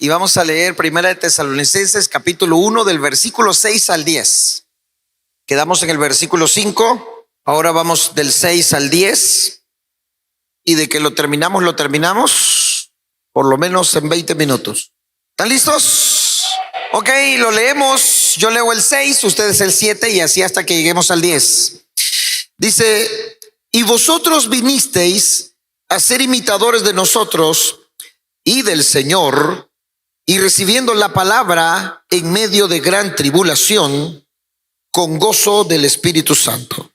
y vamos a leer Primera de Tesalonicenses capítulo 1 del versículo 6 al 10. Quedamos en el versículo 5, ahora vamos del 6 al 10 y de que lo terminamos por lo menos en 20 minutos. ¿Están listos? Ok, lo leemos. Yo leo el 6, ustedes el 7 y así hasta que lleguemos al 10. Dice: y vosotros vinisteis a ser imitadores de nosotros y del Señor, y recibiendo la palabra en medio de gran tribulación, con gozo del Espíritu Santo.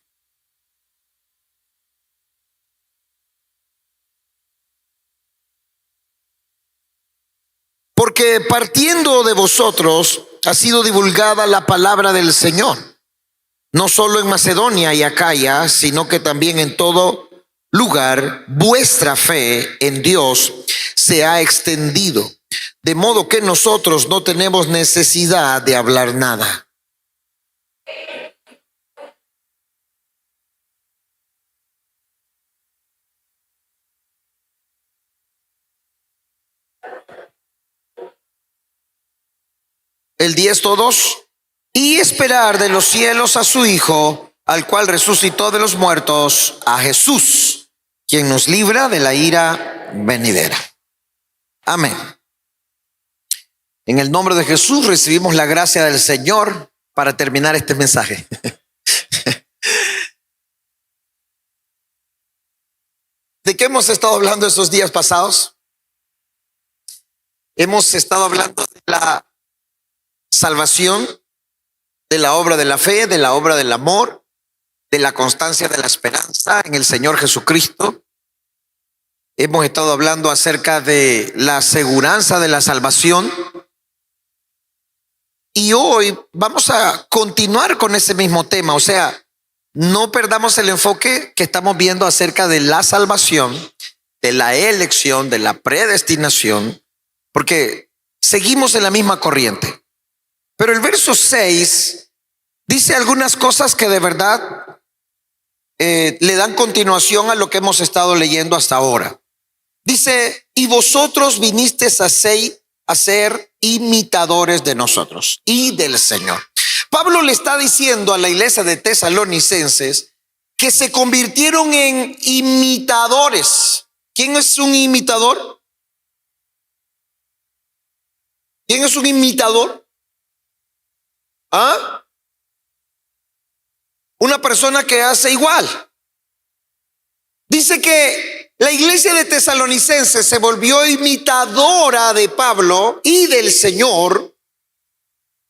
Porque partiendo de vosotros ha sido divulgada la palabra del Señor, no solo en Macedonia y Acaya, sino que también en todo lugar vuestra fe en Dios se ha extendido, de modo que nosotros no tenemos necesidad de hablar nada. El 10 todos. Y esperar de los cielos a su Hijo, al cual resucitó de los muertos, a Jesús, quien nos libra de la ira venidera. Amén. En el nombre de Jesús recibimos la gracia del Señor para terminar este mensaje. ¿De qué hemos estado hablando estos días pasados? Hemos estado hablando de la salvación, de la obra de la fe, de la obra del amor, de la constancia de la esperanza en el Señor Jesucristo. Hemos estado hablando acerca de la aseguranza de la salvación. Y hoy vamos a continuar con ese mismo tema. O sea, no perdamos el enfoque que estamos viendo acerca de la salvación, de la elección, de la predestinación, porque seguimos en la misma corriente. Pero el verso 6 dice algunas cosas que de verdad le dan continuación a lo que hemos estado leyendo hasta ahora. Dice: y vosotros vinisteis a ser imitadores de nosotros y del Señor. Pablo le está diciendo a la iglesia de Tesalonicenses que se convirtieron en imitadores. ¿Quién es un imitador? ¿Quién es un imitador? ¿Ah? Una persona que hace igual. Dice que la iglesia de Tesalonicenses se volvió imitadora de Pablo y del Señor.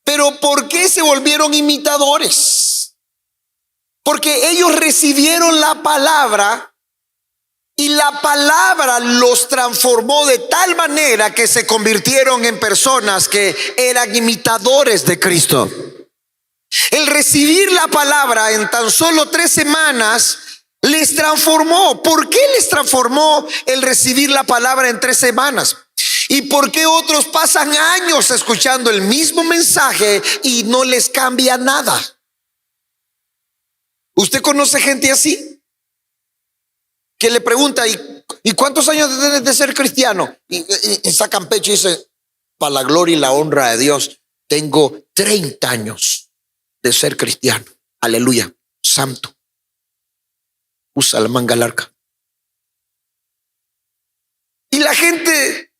Pero ¿por qué se volvieron imitadores? Porque ellos recibieron la palabra y la palabra los transformó de tal manera que se convirtieron en personas que eran imitadores de Cristo. El recibir la palabra en tan solo 3 semanas les transformó. ¿Por qué les transformó el recibir la palabra en 3 semanas? ¿Y por qué otros pasan años escuchando el mismo mensaje y no les cambia nada? ¿Usted conoce gente así? Que le pregunta: ¿y cuántos años tienes de ser cristiano? Y sacan pecho y dice: para la gloria y la honra de Dios, tengo 30 años de ser cristiano. Aleluya, santo. Usa la manga larga. Y la gente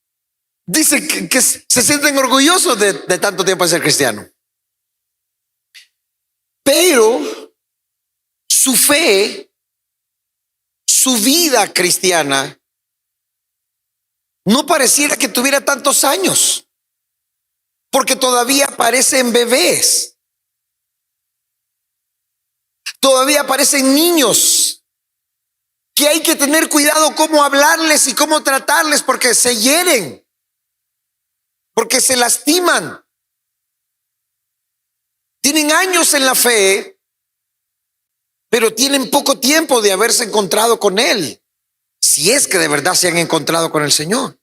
dice que se sienten orgullosos de tanto tiempo de ser cristiano. Pero su fe, su vida cristiana, no pareciera que tuviera tantos años, porque todavía parecen bebés. Todavía parecen niños que hay que tener cuidado cómo hablarles y cómo tratarles, porque se hieren, porque se lastiman. Tienen años en la fe, pero tienen poco tiempo de haberse encontrado con Él, si es que de verdad se han encontrado con el Señor.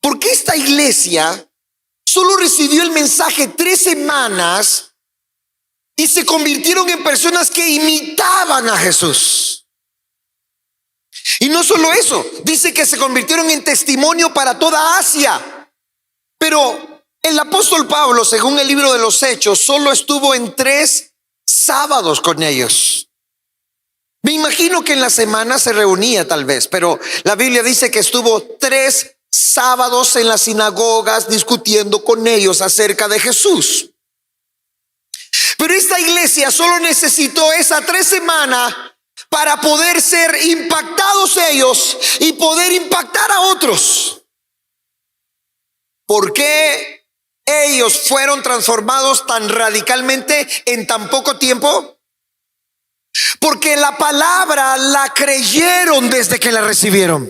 ¿Por qué esta iglesia solo recibió el mensaje 3 semanas y se convirtieron en personas que imitaban a Jesús? Y no solo eso, dice que se convirtieron en testimonio para toda Asia. Pero el apóstol Pablo, según el libro de los Hechos, solo estuvo en 3 sábados con ellos. Me imagino que en la semana se reunía tal vez, pero la Biblia dice que estuvo 3 sábados en las sinagogas discutiendo con ellos acerca de Jesús. Pero esta iglesia solo necesitó esas 3 semanas para poder ser impactados ellos y poder impactar a otros. ¿Por qué ellos fueron transformados tan radicalmente en tan poco tiempo? Porque la palabra la creyeron desde que la recibieron.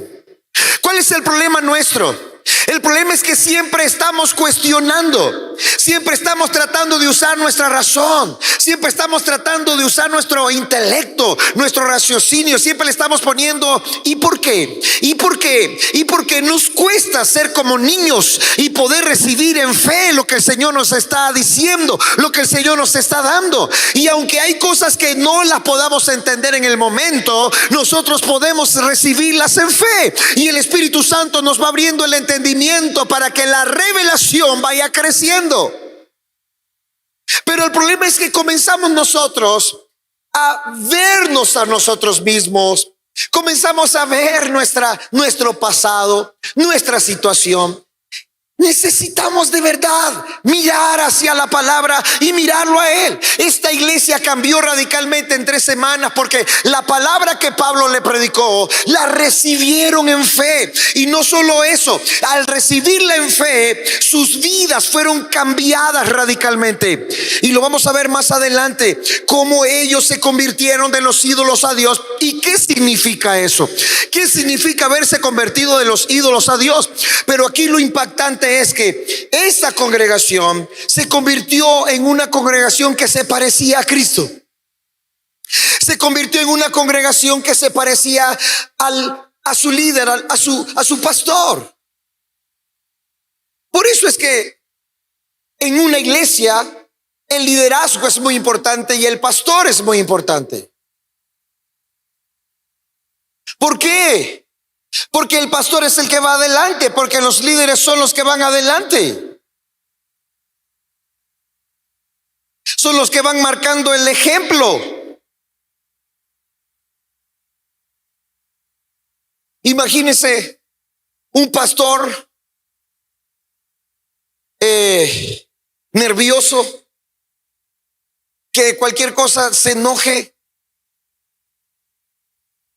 ¿Cuál es el problema nuestro? El problema es que siempre estamos cuestionando, siempre estamos tratando de usar nuestra razón, siempre estamos tratando de usar nuestro intelecto, nuestro raciocinio, siempre le estamos poniendo ¿y por qué? ¿Y por qué? Y porque nos cuesta ser como niños y poder recibir en fe lo que el Señor nos está diciendo, lo que el Señor nos está dando. Y aunque hay cosas que no las podamos entender en el momento, nosotros podemos recibirlas en fe, y el Espíritu Santo nos va abriendo el entendimiento para que la revelación vaya creciendo. Pero el problema es que comenzamos nosotros a vernos a nosotros mismos, comenzamos a ver nuestro pasado, nuestra situación. Necesitamos de verdad mirar hacia la palabra y mirarlo a Él. Esta iglesia cambió radicalmente en 3 semanas porque la palabra que Pablo le predicó la recibieron en fe. Y no solo eso, al recibirla en fe, sus vidas fueron cambiadas radicalmente. Y lo vamos a ver más adelante, cómo ellos se convirtieron de los ídolos a Dios. ¿Y qué significa eso? ¿Qué significa haberse convertido de los ídolos a Dios? Pero aquí lo impactante es que esta congregación se convirtió en una congregación que se parecía a Cristo. Se convirtió en una congregación que se parecía a su líder, a su pastor. Por eso es que en una iglesia el liderazgo es muy importante y el pastor es muy importante. ¿Por qué? Porque el pastor es el que va adelante, porque los líderes son los que van adelante. Son los que van marcando el ejemplo. Imagínese un pastor nervioso, que de cualquier cosa se enoje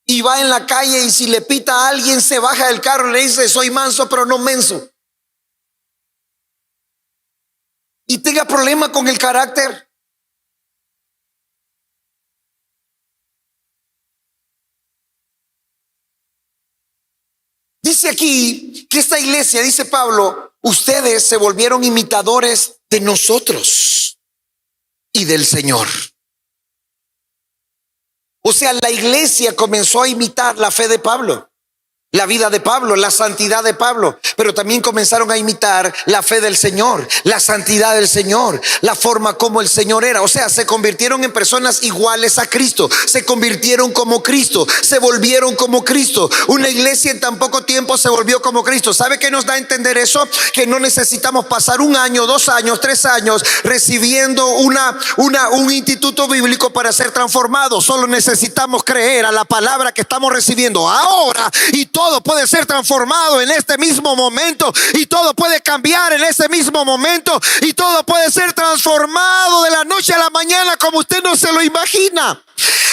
y va en la calle, y si le pita a alguien se baja del carro y le dice soy manso pero no menso, y tenga problema con el carácter. Dice aquí que esta iglesia, dice Pablo, ustedes se volvieron imitadores de nosotros y del Señor. O sea, la iglesia comenzó a imitar la fe de Pablo, la vida de Pablo, la santidad de Pablo, pero también comenzaron a imitar la fe del Señor, la santidad del Señor, la forma como el Señor era. O sea, se convirtieron en personas iguales a Cristo, se convirtieron como Cristo, se volvieron como Cristo. Una iglesia en tan poco tiempo se volvió como Cristo. ¿Sabe qué nos da a entender eso? Que no necesitamos pasar 1 año, 2 años, 3 años recibiendo un instituto bíblico para ser transformados. Solo necesitamos creer a la palabra que estamos recibiendo ahora, y todo puede ser transformado en este mismo momento, y todo puede cambiar en este mismo momento, y todo puede ser transformado de la noche a la mañana como usted no se lo imagina.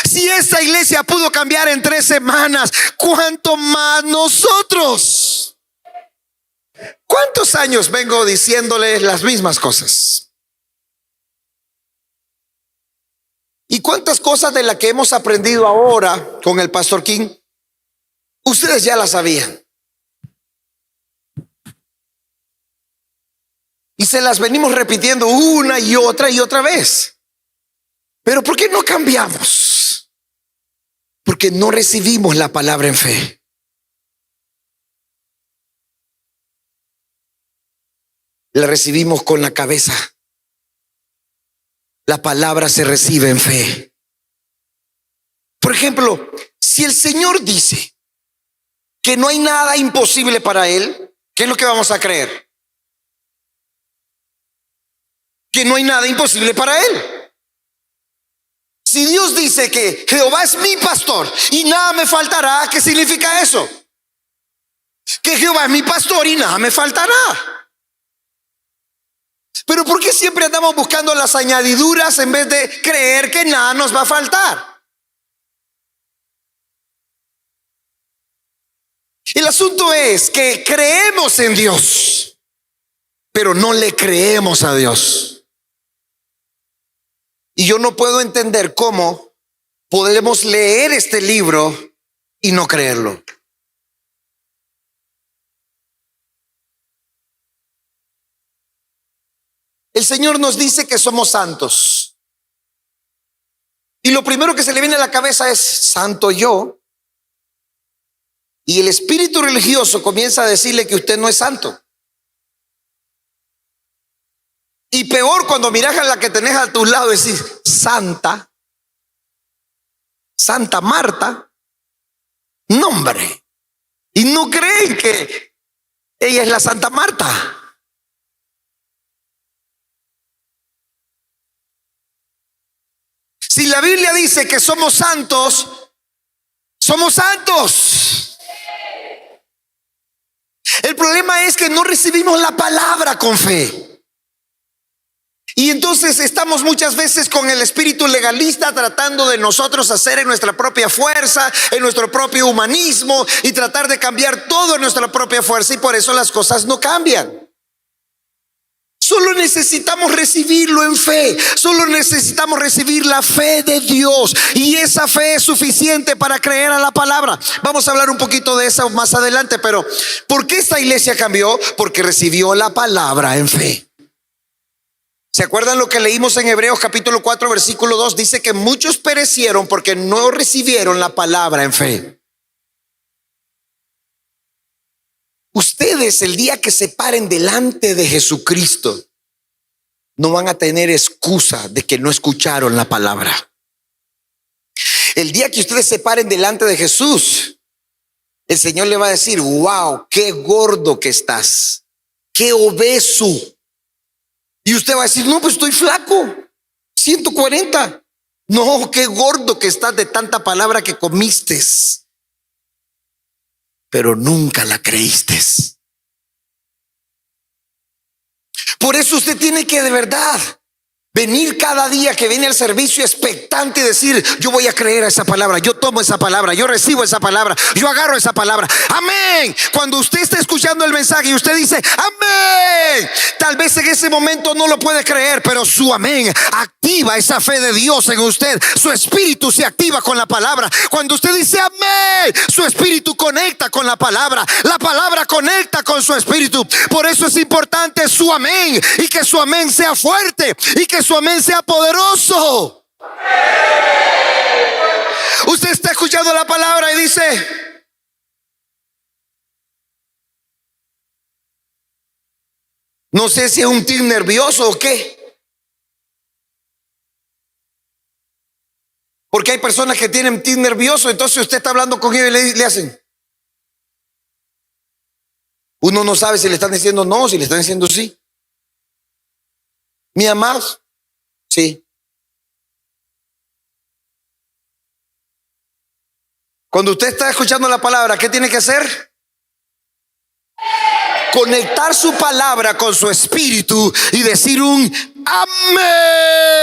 Si esta iglesia pudo cambiar en 3 semanas, ¿cuánto más nosotros? ¿Cuántos años vengo diciéndoles las mismas cosas? ¿Y cuántas cosas de las que hemos aprendido ahora con el pastor King ustedes ya las sabían? Y se las venimos repitiendo una y otra vez. Pero ¿por qué no cambiamos? Porque no recibimos la palabra en fe. La recibimos con la cabeza. La palabra se recibe en fe. Por ejemplo, si el Señor dice que no hay nada imposible para Él, ¿qué es lo que vamos a creer? Que no hay nada imposible para Él. Si Dios dice que Jehová es mi pastor y nada me faltará, ¿qué significa eso? Que Jehová es mi pastor y nada me faltará. Pero ¿por qué siempre andamos buscando las añadiduras en vez de creer que nada nos va a faltar? El asunto es que creemos en Dios, pero no le creemos a Dios. Y yo no puedo entender cómo podemos leer este libro y no creerlo. El Señor nos dice que somos santos. Y lo primero que se le viene a la cabeza es santo yo. Y el espíritu religioso comienza a decirle que usted no es santo. Y peor cuando miras a la que tenés a tu lado y decís, Santa Marta, nombre. Y no creen que ella es la Santa Marta. Si la Biblia dice que somos santos, somos santos. El problema es que no recibimos la palabra con fe. Y entonces estamos muchas veces con el espíritu legalista tratando de nosotros hacer en nuestra propia fuerza, en nuestro propio humanismo y tratar de cambiar todo en nuestra propia fuerza, y por eso las cosas no cambian. Solo necesitamos recibirlo en fe. Solo necesitamos recibir la fe de Dios. Y esa fe es suficiente para creer a la palabra. Vamos a hablar un poquito de eso más adelante. Pero ¿por qué esta iglesia cambió? Porque recibió la palabra en fe. ¿Se acuerdan lo que leímos en Hebreos capítulo 4 versículo 2? Dice que muchos perecieron porque no recibieron la palabra en fe. Ustedes, el día que se paren delante de Jesucristo, no van a tener excusa de que no escucharon la palabra. El día que ustedes se paren delante de Jesús, el Señor le va a decir, wow, qué gordo que estás, qué obeso. Y usted va a decir, no, pues estoy flaco, 140. No, qué gordo que estás de tanta palabra que comiste, pero nunca la creíste. Por eso usted tiene que de verdad venir cada día que viene al servicio expectante y decir, yo voy a creer a esa palabra, yo tomo esa palabra, yo recibo esa palabra, yo agarro esa palabra. Amén. Cuando usted está escuchando el mensaje y usted dice amén, tal vez en ese momento no lo puede creer, pero su amén activa esa fe de Dios en usted. Su espíritu se activa con la palabra. Cuando usted dice amén, su espíritu conecta con la palabra conecta con su espíritu. Por eso es importante su amén, y que su amén sea fuerte y que su amén sea poderoso. Usted está escuchando la palabra y dice, no sé si es un tic nervioso o qué, porque hay personas que tienen tic nervioso. Entonces usted está hablando con ellos y le hacen, uno no sabe si le están diciendo no, si le están diciendo sí. ¿Me amas? Sí. Cuando usted está escuchando la palabra, ¿qué tiene que hacer? Conectar su palabra con su espíritu y decir un amén.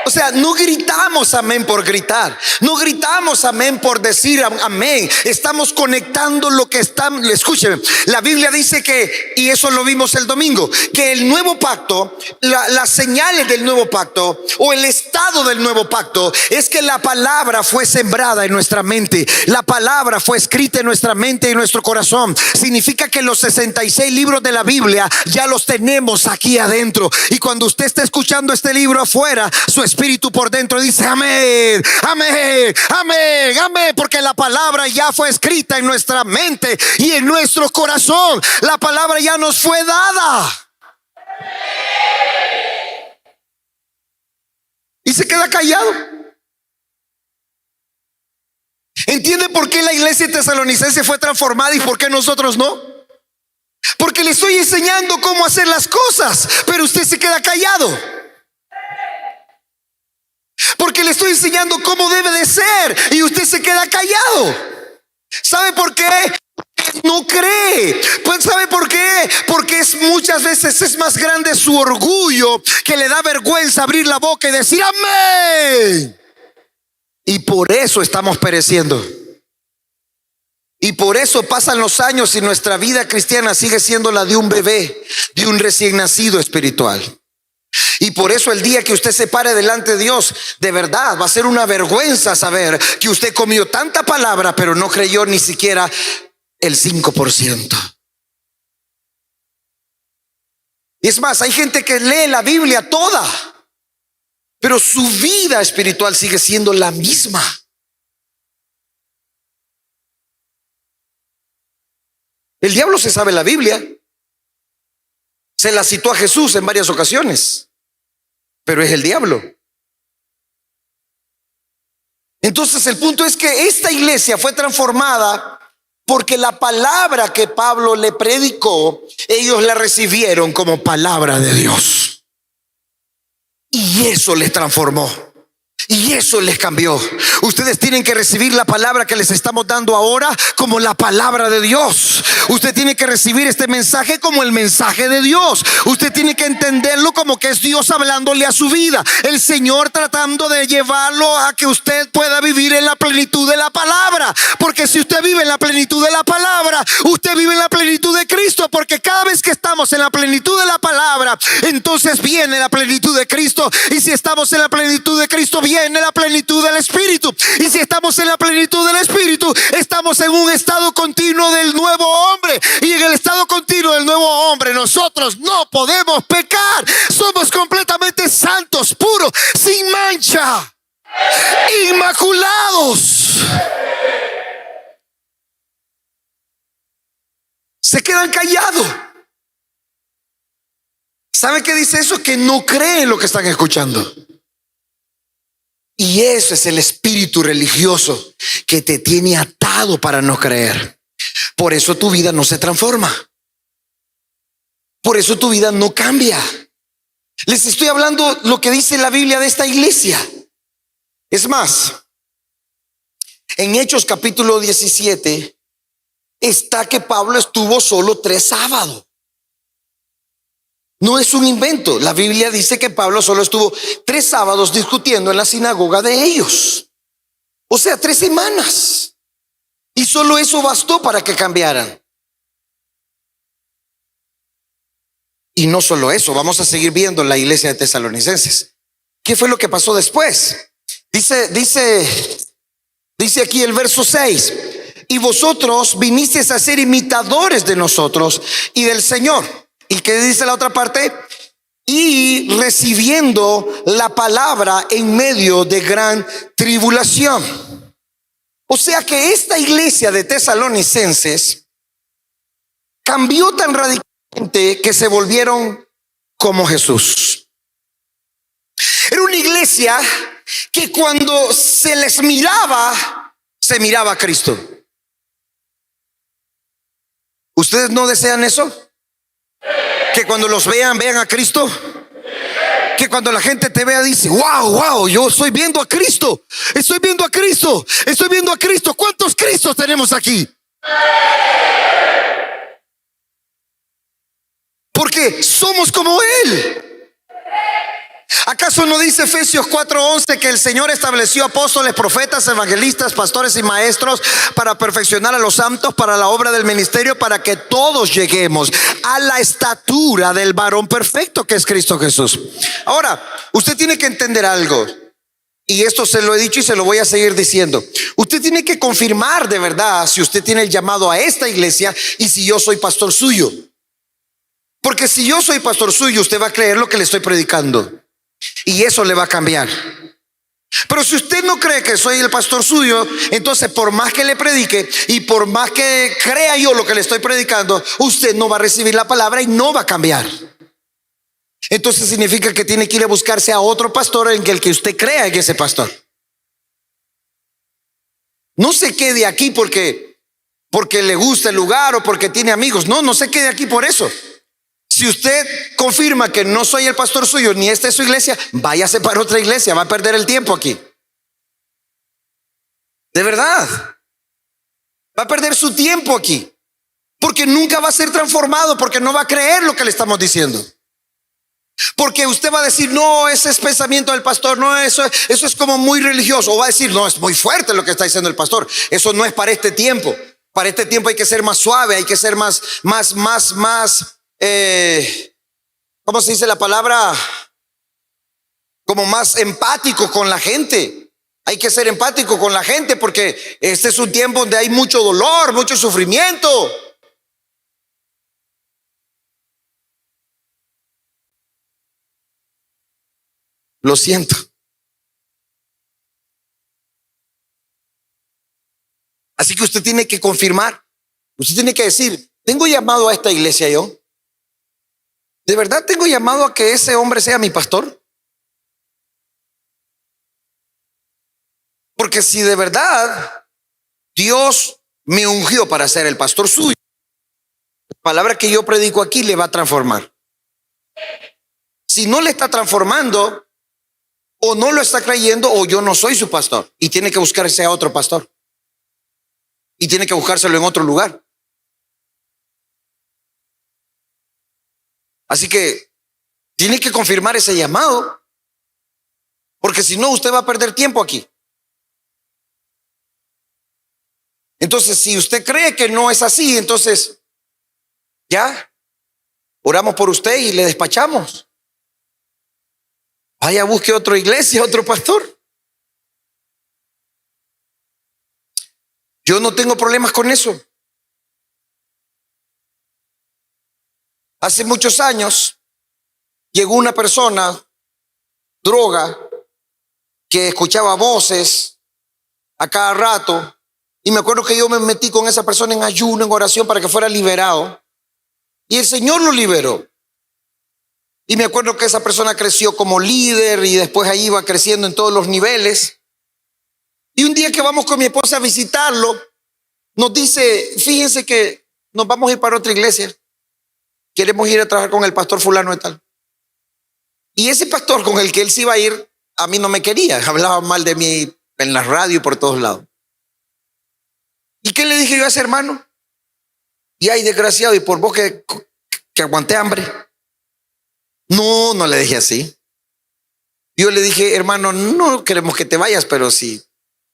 O sea, no gritamos amén por gritar, no gritamos amén por decir amén. Estamos conectando lo que estamos. Escúcheme, la Biblia dice que, y eso lo vimos el domingo, que el nuevo pacto, las señales del nuevo pacto o el estado del nuevo pacto es que la palabra fue sembrada en nuestra mente. La palabra fue escrita en nuestra mente y en nuestro corazón. Significa que los 66 libros de la Biblia ya los tenemos aquí adentro. Y cuando usted está escuchando este libro afuera, su espíritu por dentro dice amén, amén, amén, amén, porque la palabra ya fue escrita en nuestra mente y en nuestro corazón. La palabra ya nos fue dada. Y se queda callado. ¿Entiende por qué la iglesia tesalonicense fue transformada y por qué nosotros no? Porque le estoy enseñando cómo hacer las cosas, pero usted se queda callado. Porque le estoy enseñando cómo debe de ser y usted se queda callado. ¿Sabe por qué? No cree. Pues ¿sabe por qué? Porque muchas veces es más grande su orgullo que le da vergüenza abrir la boca y decir amén. Y por eso estamos pereciendo. Y por eso pasan los años y nuestra vida cristiana sigue siendo la de un bebé, de un recién nacido espiritual. Y por eso el día que usted se pare delante de Dios, de verdad va a ser una vergüenza saber que usted comió tanta palabra, pero no creyó ni siquiera el 5%. Y es más, hay gente que lee la Biblia toda, pero su vida espiritual sigue siendo la misma. El diablo se sabe la Biblia. Se la citó a Jesús en varias ocasiones, pero es el diablo. Entonces el punto es que esta iglesia fue transformada porque la palabra que Pablo le predicó, ellos la recibieron como palabra de Dios. Y eso les transformó. Y eso les cambió. Ustedes tienen que recibir la palabra que les estamos dando ahora como la palabra de Dios. Usted tiene que recibir este mensaje como el mensaje de Dios. Usted tiene que entenderlo como que es Dios hablándole a su vida. El Señor tratando de llevarlo a que usted pueda vivir en la plenitud de la palabra. Porque si usted vive en la plenitud de la palabra, usted vive en la plenitud de Cristo. Porque cada vez que estamos en la plenitud de la palabra, entonces viene la plenitud de Cristo. Y si estamos en la plenitud de Cristo, viene la plenitud del Espíritu. Y si estamos en la plenitud del Espíritu, estamos en un estado continuo del nuevo hombre. Y en el estado continuo del nuevo hombre, nosotros no podemos pecar. Somos completamente santos, puros, sin mancha, inmaculados. Se quedan callados. ¿Sabe qué dice eso? Que no creen lo que están escuchando. Y eso es el espíritu religioso que te tiene atado para no creer. Por eso tu vida no se transforma. Por eso tu vida no cambia. Les estoy hablando lo que dice la Biblia de esta iglesia. Es más, en Hechos capítulo 17 está que Pablo estuvo solo 3 sábados. No es un invento. La Biblia dice que Pablo solo estuvo 3 sábados discutiendo en la sinagoga de ellos. O sea, 3 semanas. Y solo eso bastó para que cambiaran. Y no solo eso, vamos a seguir viendo la iglesia de Tesalonicenses. ¿Qué fue lo que pasó después? Dice aquí el verso 6. Y vosotros vinisteis a ser imitadores de nosotros y del Señor. ¿Y qué dice la otra parte? Y recibiendo la palabra en medio de gran tribulación. O sea que esta iglesia de Tesalonicenses cambió tan radicalmente que se volvieron como Jesús. Era una iglesia que cuando se les miraba, se miraba a Cristo. ¿Ustedes no desean eso? Que cuando los vean a Cristo. Que cuando la gente te vea dice, wow, yo estoy viendo a Cristo. Estoy viendo a Cristo. Estoy viendo a Cristo. ¿Cuántos Cristos tenemos aquí? Porque somos como Él. ¿Acaso no dice Efesios 4:11 que el Señor estableció apóstoles, profetas, evangelistas, pastores y maestros para perfeccionar a los santos para la obra del ministerio, para que todos lleguemos a la estatura del varón perfecto que es Cristo Jesús? Ahora, usted tiene que entender algo, y esto se lo he dicho y se lo voy a seguir diciendo. Usted tiene que confirmar de verdad si usted tiene el llamado a esta iglesia y si yo soy pastor suyo. Porque si yo soy pastor suyo, usted va a creer lo que le estoy predicando. Y eso le va a cambiar. Pero si usted no cree que soy el pastor suyo, entonces por más que le predique y por más que crea yo lo que le estoy predicando, usted no va a recibir la palabra y no va a cambiar. Entonces significa que tiene que ir a buscarse a otro pastor en el que usted crea en ese pastor. No se quede aquí porque le gusta el lugar o porque tiene amigos. No, no se quede aquí por eso. Si usted confirma que no soy el pastor suyo, ni esta es su iglesia, váyase para otra iglesia, va a perder el tiempo aquí. De verdad, va a perder su tiempo aquí, porque nunca va a ser transformado, porque no va a creer lo que le estamos diciendo. Porque usted va a decir, no, ese es pensamiento del pastor, no, eso es como muy religioso. O va a decir, no, es muy fuerte lo que está diciendo el pastor. Eso no es para este tiempo. Para este tiempo hay que ser más suave, hay que ser más, ¿cómo se dice la palabra? Como más empático con la gente. Hay que ser empático con la gente porque este es un tiempo donde hay mucho dolor, mucho sufrimiento. Lo siento. Así que usted tiene que confirmar. Usted tiene que decir, ¿tengo llamado a esta iglesia yo? ¿De verdad tengo llamado a que ese hombre sea mi pastor? Porque si de verdad Dios me ungió para ser el pastor suyo, la palabra que yo predico aquí le va a transformar. Si no le está transformando, o no lo está creyendo, o yo no soy su pastor. Y tiene que buscarse a otro pastor. Y tiene que buscárselo en otro lugar. Así que tiene que confirmar ese llamado, porque si no, usted va a perder tiempo aquí. Entonces, si usted cree que no es así, entonces ya oramos por usted y le despachamos. Vaya, busque otra iglesia, otro pastor. Yo no tengo problemas con eso. Hace muchos años llegó una persona, droga, que escuchaba voces a cada rato. Y me acuerdo que yo me metí con esa persona en ayuno, en oración para que fuera liberado. Y el Señor lo liberó. Y me acuerdo que esa persona creció como líder y después ahí iba creciendo en todos los niveles. Y un día que vamos con mi esposa a visitarlo, nos dice, fíjense que nos vamos a ir para otra iglesia. Queremos ir a trabajar con el pastor fulano y tal. Y ese pastor con el que él se iba a ir, a mí no me quería. Hablaba mal de mí en la radio y por todos lados. ¿Y qué le dije yo a ese hermano? Y ay, desgraciado, y por vos que aguanté hambre. No, no le dije así. Yo le dije, hermano, no queremos que te vayas, pero si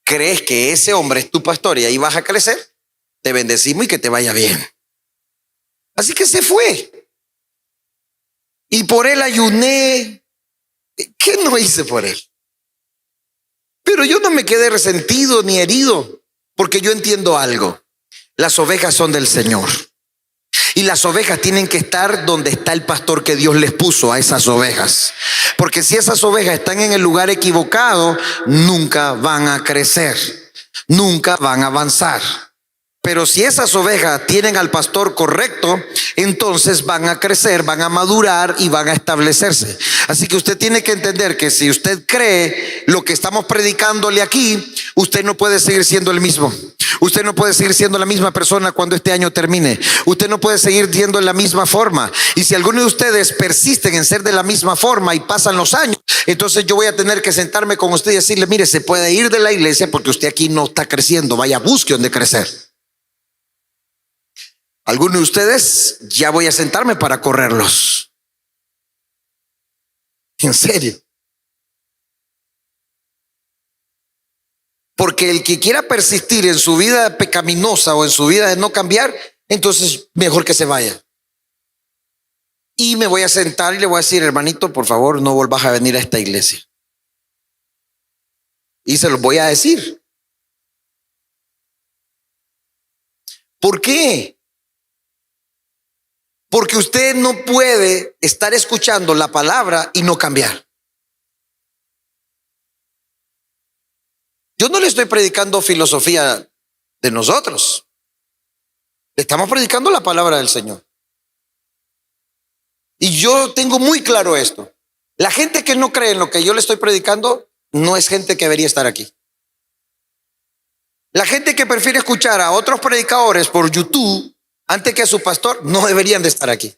crees que ese hombre es tu pastor y ahí vas a crecer, te bendecimos y que te vaya bien. Así que se fue. Y por él ayuné. ¿Qué no hice por él? Pero yo no me quedé resentido ni herido, porque yo entiendo algo. Las ovejas son del Señor. Y las ovejas tienen que estar donde está el pastor que Dios les puso a esas ovejas. Porque si esas ovejas están en el lugar equivocado, nunca van a crecer, nunca van a avanzar. Pero si esas ovejas tienen al pastor correcto, entonces van a crecer, van a madurar y van a establecerse. Así que usted tiene que entender que si usted cree lo que estamos predicándole aquí, usted no puede seguir siendo el mismo. Usted no puede seguir siendo la misma persona cuando este año termine. Usted no puede seguir siendo de la misma forma. Y si alguno de ustedes persisten en ser de la misma forma y pasan los años, entonces yo voy a tener que sentarme con usted y decirle, mire, se puede ir de la iglesia porque usted aquí no está creciendo. Vaya, busque donde crecer. Algunos de ustedes ya voy a sentarme para correrlos. En serio. Porque el que quiera persistir en su vida pecaminosa o en su vida de no cambiar, entonces mejor que se vaya. Y me voy a sentar y le voy a decir, hermanito, por favor, no volvas a venir a esta iglesia. Y se los voy a decir. ¿Por qué? Porque usted no puede estar escuchando la palabra y no cambiar. Yo no le estoy predicando filosofía de nosotros. Le estamos predicando la palabra del Señor. Y yo tengo muy claro esto. La gente que no cree en lo que yo le estoy predicando no es gente que debería estar aquí. La gente que prefiere escuchar a otros predicadores por YouTube antes que a su pastor no deberían de estar aquí.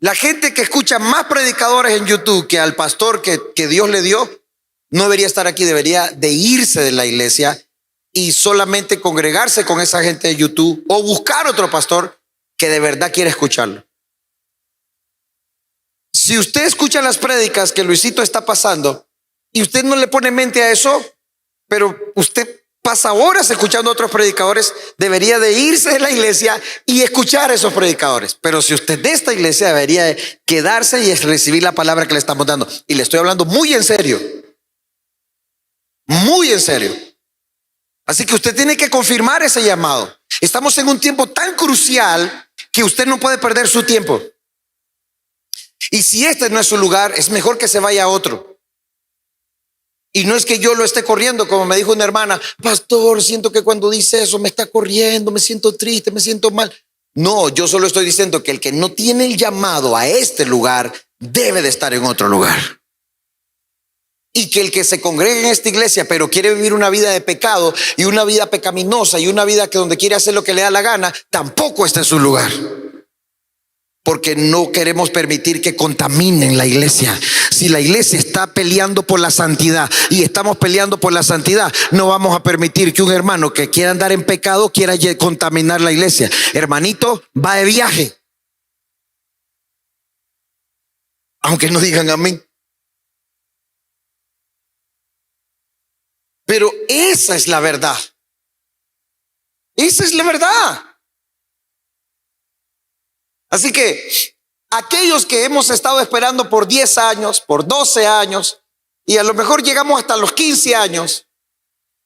La gente que escucha más predicadores en YouTube que al pastor que Dios le dio, no debería estar aquí, debería de irse de la iglesia y solamente congregarse con esa gente de YouTube o buscar otro pastor que de verdad quiere escucharlo. Si usted escucha las prédicas que Luisito está pasando y usted no le pone mente a eso, pero usted pasa horas escuchando a otros predicadores, debería de irse de la iglesia y escuchar a esos predicadores. Pero si usted de esta iglesia, debería de quedarse y recibir la palabra que le estamos dando. Y le estoy hablando muy en serio. Muy en serio. Así que usted tiene que confirmar ese llamado. Estamos en un tiempo tan crucial que usted no puede perder su tiempo. Y si este no es su lugar, es mejor que se vaya a otro. Y no es que yo lo esté corriendo, como me dijo una hermana, pastor, siento que cuando dice eso me está corriendo, me siento triste, me siento mal. No, yo solo estoy diciendo que el que no tiene el llamado a este lugar debe de estar en otro lugar. Y que el que se congrega en esta iglesia pero quiere vivir una vida de pecado y una vida pecaminosa y una vida que donde quiere hacer lo que le da la gana, tampoco está en su lugar. Porque no queremos permitir que contaminen la iglesia. Si la iglesia está peleando por la santidad y estamos peleando por la santidad, no vamos a permitir que un hermano que quiera andar en pecado quiera contaminar la iglesia. Hermanito, va de viaje. Aunque no digan amén. Pero esa es la verdad. Esa es la verdad. Así que aquellos que hemos estado esperando por 10 años, por 12 años, y a lo mejor llegamos hasta los 15 años,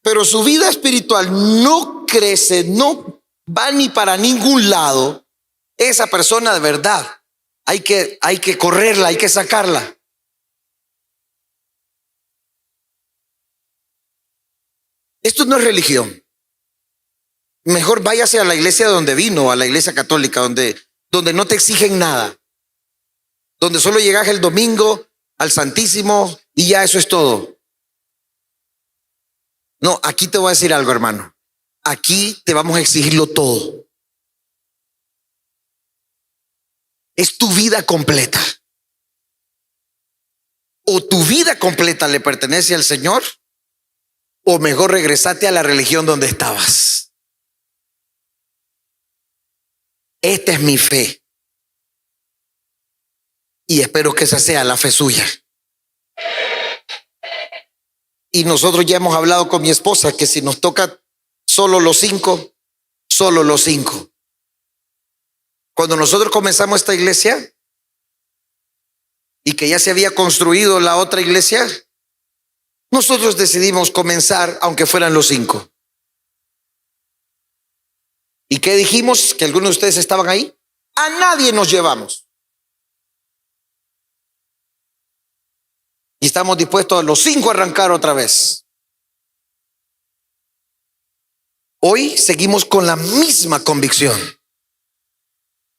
pero su vida espiritual no crece, no va ni para ningún lado, esa persona de verdad hay que correrla, hay que sacarla. Esto no es religión. Mejor váyase a la iglesia donde vino, a la iglesia católica, donde no te exigen nada, donde solo llegas el domingo al Santísimo y ya eso es todo. No, aquí te voy a decir algo, hermano. Aquí te vamos a exigirlo todo. Es tu vida completa. O tu vida completa le pertenece al Señor, o mejor regresate a la religión donde estabas. Esta es mi fe. Y espero que esa sea la fe suya. Y nosotros ya hemos hablado con mi esposa que si nos toca solo los 5, solo los 5. Cuando nosotros comenzamos esta iglesia y que ya se había construido la otra iglesia, nosotros decidimos comenzar aunque fueran los 5. ¿Y qué dijimos? Que algunos de ustedes estaban ahí. A nadie nos llevamos. Y estamos dispuestos a los 5 a arrancar otra vez. Hoy seguimos con la misma convicción.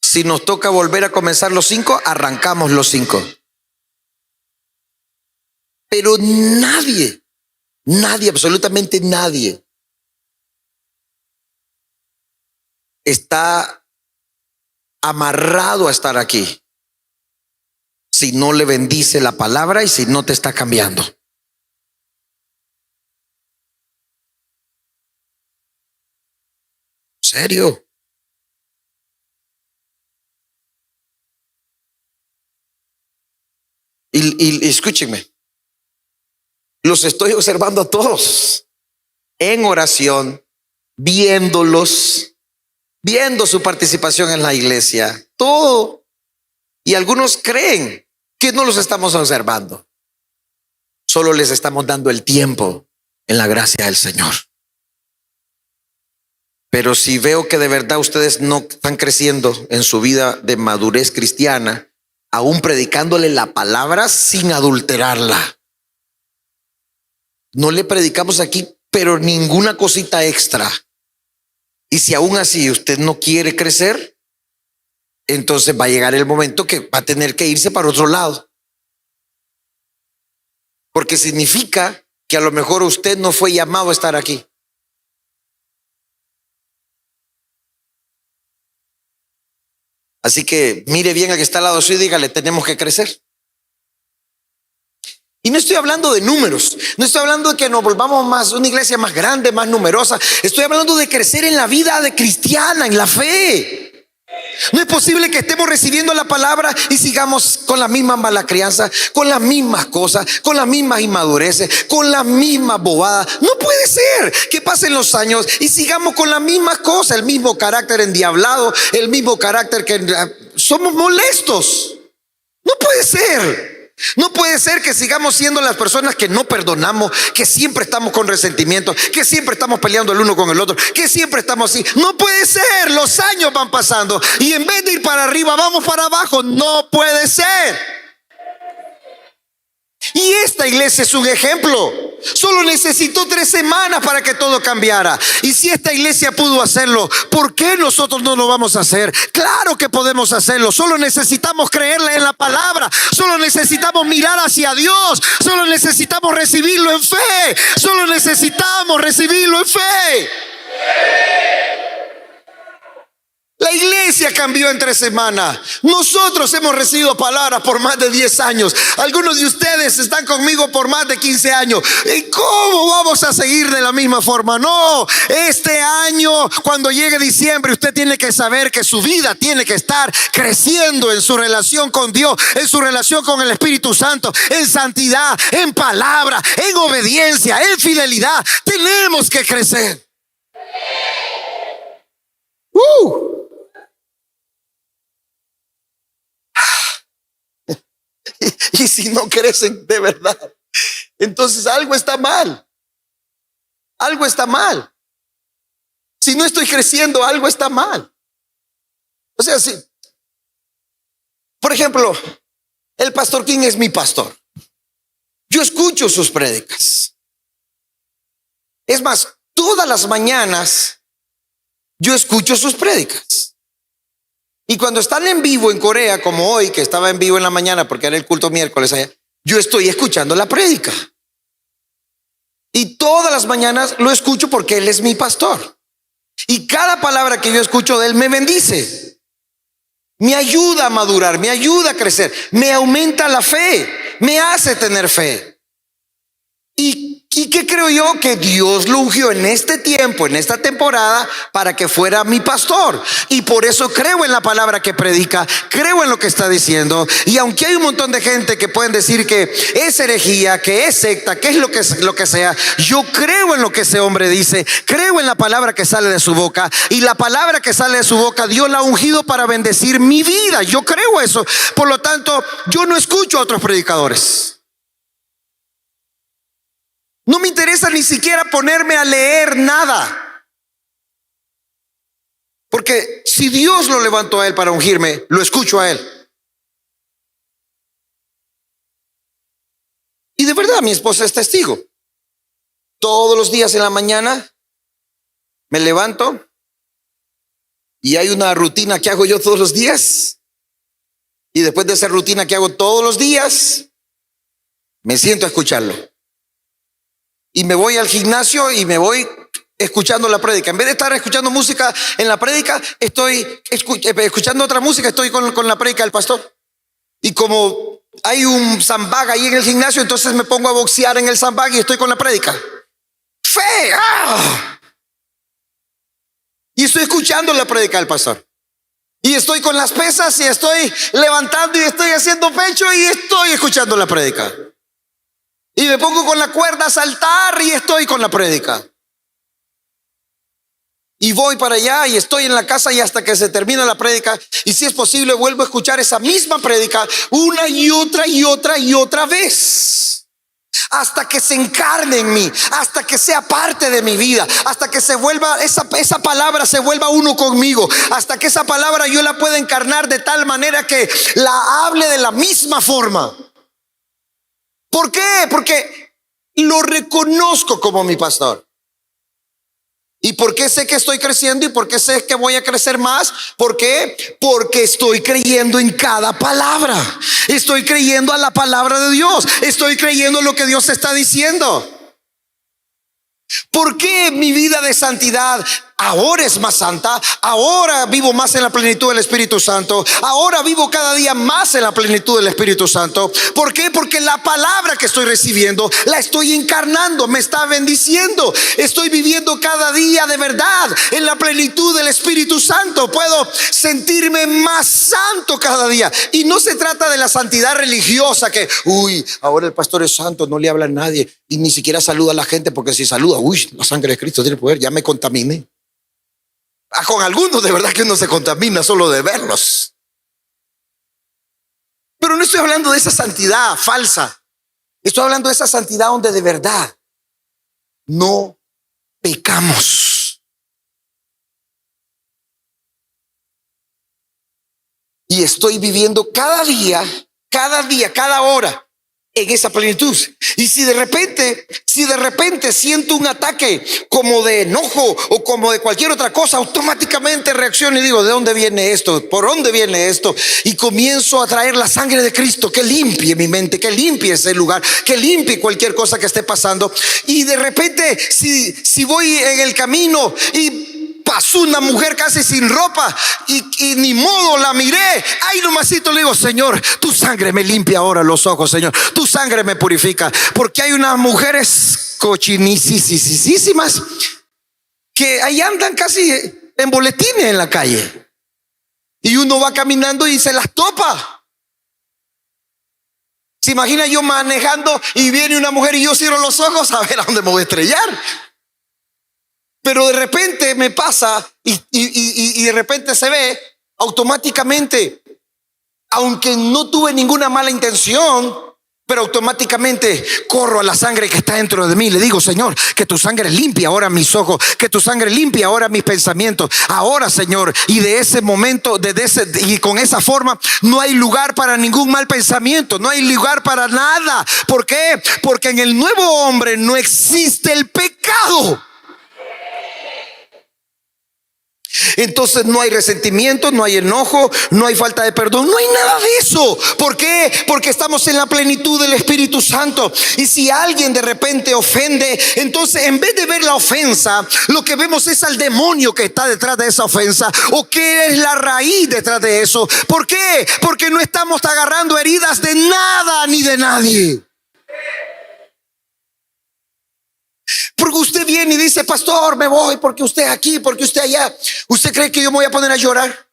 Si nos toca volver a comenzar los 5, arrancamos los 5. Pero nadie, absolutamente nadie está amarrado a estar aquí si no le bendice la palabra y si no te está cambiando. ¿Serio? Y escúchenme, los estoy observando a todos en oración, viéndolos, viendo su participación en la iglesia, todo. Y algunos creen que no los estamos observando. Solo les estamos dando el tiempo en la gracia del Señor. Pero si veo que de verdad ustedes no están creciendo en su vida de madurez cristiana, aún predicándole la palabra sin adulterarla. No le predicamos aquí, pero ninguna cosita extra. Y si aún así usted no quiere crecer, entonces va a llegar el momento que va a tener que irse para otro lado. Porque significa que a lo mejor usted no fue llamado a estar aquí. Así que mire bien al que está al lado suyo y dígale, tenemos que crecer. Y no estoy hablando de números, no estoy hablando de que nos volvamos más una iglesia más grande, más numerosa. Estoy hablando de crecer en la vida de cristiana, en la fe. No es posible que estemos recibiendo la palabra y sigamos con la misma mala crianza, con las mismas cosas, con las mismas inmadureces, con las mismas bobadas. No puede ser que pasen los años y sigamos con las mismas cosas, el mismo carácter endiablado, el mismo carácter que somos molestos. No puede ser. No puede ser que sigamos siendo las personas que no perdonamos, que siempre estamos con resentimiento, que siempre estamos peleando el uno con el otro, que siempre estamos así. No puede ser, los años van pasando y en vez de ir para arriba vamos para abajo. No puede ser. Y esta iglesia es un ejemplo. Solo necesitó 3 semanas para que todo cambiara. Y si esta iglesia pudo hacerlo, ¿por qué nosotros no lo vamos a hacer? Claro que podemos hacerlo. Solo necesitamos creerle en la palabra. Solo necesitamos mirar hacia Dios. Solo necesitamos recibirlo en fe. Solo necesitamos recibirlo en fe. La iglesia cambió en 3 semanas. Nosotros hemos recibido palabras por más de 10 años. Algunos de ustedes están conmigo por más de 15 años. ¿Y cómo vamos a seguir de la misma forma? No, este año, cuando llegue diciembre, usted tiene que saber que su vida tiene que estar creciendo en su relación con Dios, en su relación con el Espíritu Santo, en santidad, en palabra, en obediencia, en fidelidad. Tenemos que crecer. Y si no crecen de verdad, entonces algo está mal. Algo está mal. Si no estoy creciendo, algo está mal. O sea, si, por ejemplo, el pastor King es mi pastor. Yo escucho sus prédicas. Es más, todas las mañanas yo escucho sus prédicas. Y cuando están en vivo en Corea, como hoy, que estaba en vivo en la mañana porque era el culto miércoles allá, yo estoy escuchando la prédica. Y todas las mañanas lo escucho porque él es mi pastor. Y cada palabra que yo escucho de él me bendice. Me ayuda a madurar, me ayuda a crecer, me aumenta la fe, me hace tener fe. ¿Y qué creo yo? Que Dios lo ungió en este tiempo, en esta temporada, para que fuera mi pastor. Y por eso creo en la palabra que predica, creo en lo que está diciendo. Y aunque hay un montón de gente que pueden decir que es herejía, que es secta, que es lo que sea, yo creo en lo que ese hombre dice, creo en la palabra que sale de su boca. Y la palabra que sale de su boca, Dios la ha ungido para bendecir mi vida. Yo creo eso. Por lo tanto, yo no escucho a otros predicadores. No me interesa ni siquiera ponerme a leer nada. Porque si Dios lo levantó a él para ungirme, lo escucho a él. Y de verdad, mi esposa es testigo. Todos los días en la mañana me levanto y hay una rutina que hago yo todos los días. Y después de esa rutina que hago todos los días, me siento a escucharlo. Y me voy al gimnasio y me voy escuchando la prédica. En vez de estar escuchando música en la prédica, estoy escuchando otra música, estoy con la prédica del pastor. Y como hay un sandbag ahí en el gimnasio, entonces me pongo a boxear en el sandbag y estoy con la prédica. ¡Fe! ¡Ah! Y estoy escuchando la prédica del pastor. Y estoy con las pesas y estoy levantando y estoy haciendo pecho y estoy escuchando la prédica. Y me pongo con la cuerda a saltar y estoy con la prédica. Y voy para allá y estoy en la casa y hasta que se termina la prédica. Y si es posible vuelvo a escuchar esa misma prédica una y otra vez. Hasta que se encarne en mí, hasta que sea parte de mi vida, hasta que se vuelva, esa palabra se vuelva uno conmigo, hasta que esa palabra yo la pueda encarnar de tal manera que la hable de la misma forma. ¿Por qué? Porque lo reconozco como mi pastor. ¿Y por qué sé que estoy creciendo? ¿Y por qué sé que voy a crecer más? ¿Por qué? Porque estoy creyendo en cada palabra. Estoy creyendo a la palabra de Dios. Estoy creyendo en lo que Dios está diciendo. ¿Por qué mi vida de santidad ahora es más santa? Ahora vivo más en la plenitud del Espíritu Santo. Ahora vivo cada día más en la plenitud del Espíritu Santo. ¿Por qué? Porque la palabra que estoy recibiendo la estoy encarnando, me está bendiciendo. Estoy viviendo cada día de verdad en la plenitud del Espíritu Santo. Puedo sentirme más santo cada día. Y no se trata de la santidad religiosa que, ahora el pastor es santo, no le habla a nadie y ni siquiera saluda a la gente, porque si saluda, la sangre de Cristo tiene poder, ya me contaminé. Con algunos de verdad que uno se contamina solo de verlos. Pero no estoy hablando de esa santidad falsa. Estoy hablando de esa santidad donde de verdad no pecamos. Y estoy viviendo cada día, cada hora en esa plenitud. Y si de repente siento un ataque como de enojo o como de cualquier otra cosa, automáticamente reacciono y digo, ¿de dónde viene esto? ¿Por dónde viene esto? Y comienzo a traer la sangre de Cristo que limpie mi mente, que limpie ese lugar, que limpie cualquier cosa que esté pasando. Y de repente si voy en el camino y pasó una mujer casi sin ropa y ni modo la miré, ahí nomasito le digo, Señor, tu sangre me limpia ahora los ojos, Señor, tu sangre me purifica. Porque hay unas mujeres cochinisísimas que ahí andan casi en boletines en la calle y uno va caminando y se las topa. ¿Se imagina yo manejando y viene una mujer y yo cierro los ojos a ver a dónde me voy a estrellar? Pero de repente me pasa y de repente se ve automáticamente, aunque no tuve ninguna mala intención, pero automáticamente corro a la sangre que está dentro de mí. Le digo, Señor, que tu sangre limpie ahora mis ojos, que tu sangre limpie ahora mis pensamientos. Ahora, Señor, y de ese momento, y con esa forma, no hay lugar para ningún mal pensamiento, no hay lugar para nada. ¿Por qué? Porque en el nuevo hombre no existe el pecado. Entonces no hay resentimiento, no hay enojo, no hay falta de perdón, no hay nada de eso. ¿Por qué? Porque estamos en la plenitud del Espíritu Santo. Y si alguien de repente ofende, entonces en vez de ver la ofensa, lo que vemos es al demonio que está detrás de esa ofensa, o qué es la raíz detrás de eso. ¿Por qué? Porque no estamos agarrando heridas de nada ni de nadie. Porque usted viene y dice, pastor, me voy porque usted aquí, porque usted allá. ¿Usted cree que yo me voy a poner a llorar?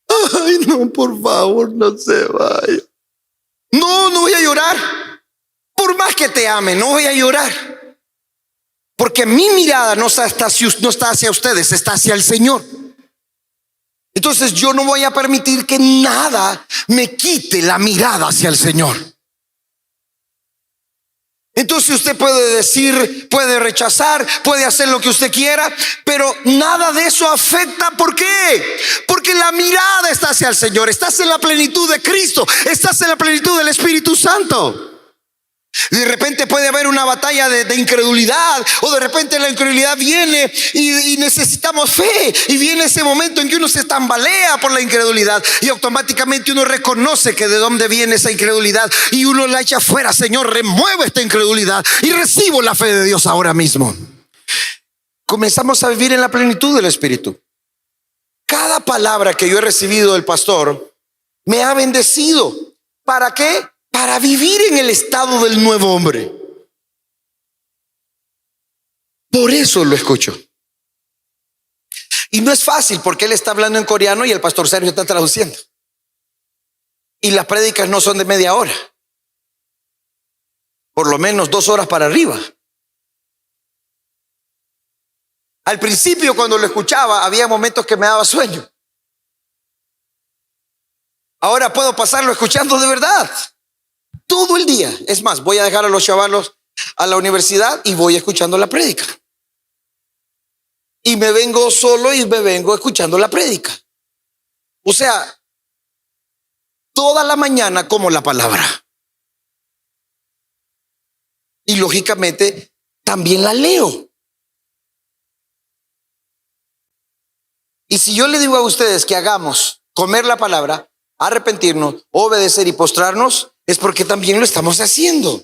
Ay, no, por favor, no se vaya. No voy a llorar. Por más que te ame, no voy a llorar. Porque mi mirada no está hacia ustedes, está hacia el Señor. Entonces yo no voy a permitir que nada me quite la mirada hacia el Señor. Entonces usted puede decir, puede rechazar, puede hacer lo que usted quiera, pero nada de eso afecta. ¿Por qué? Porque la mirada está hacia el Señor. Estás en la plenitud de Cristo, estás en la plenitud del Espíritu Santo. De repente puede haber una batalla de incredulidad, o de repente la incredulidad viene y necesitamos fe, y viene ese momento en que uno se tambalea por la incredulidad y automáticamente uno reconoce que de dónde viene esa incredulidad y uno la echa fuera. Señor, remueve esta incredulidad y recibo la fe de Dios ahora mismo. Comenzamos a vivir en la plenitud del Espíritu. Cada palabra que yo he recibido del pastor me ha bendecido. ¿Para qué? Para vivir en el estado del nuevo hombre. Por eso lo escucho. Y no es fácil porque él está hablando en coreano y el pastor Sergio está traduciendo. Y las prédicas no son de media hora. Por lo menos 2 horas para arriba. Al principio, cuando lo escuchaba, había momentos que me daba sueño. Ahora puedo pasarlo escuchando de verdad. Todo el día. Es más, voy a dejar a los chavalos a la universidad y voy escuchando la prédica. Y me vengo solo y me vengo escuchando la prédica. O sea, toda la mañana como la palabra. Y lógicamente también la leo. Y si yo le digo a ustedes que hagamos comer la palabra, arrepentirnos, obedecer y postrarnos, es porque también lo estamos haciendo.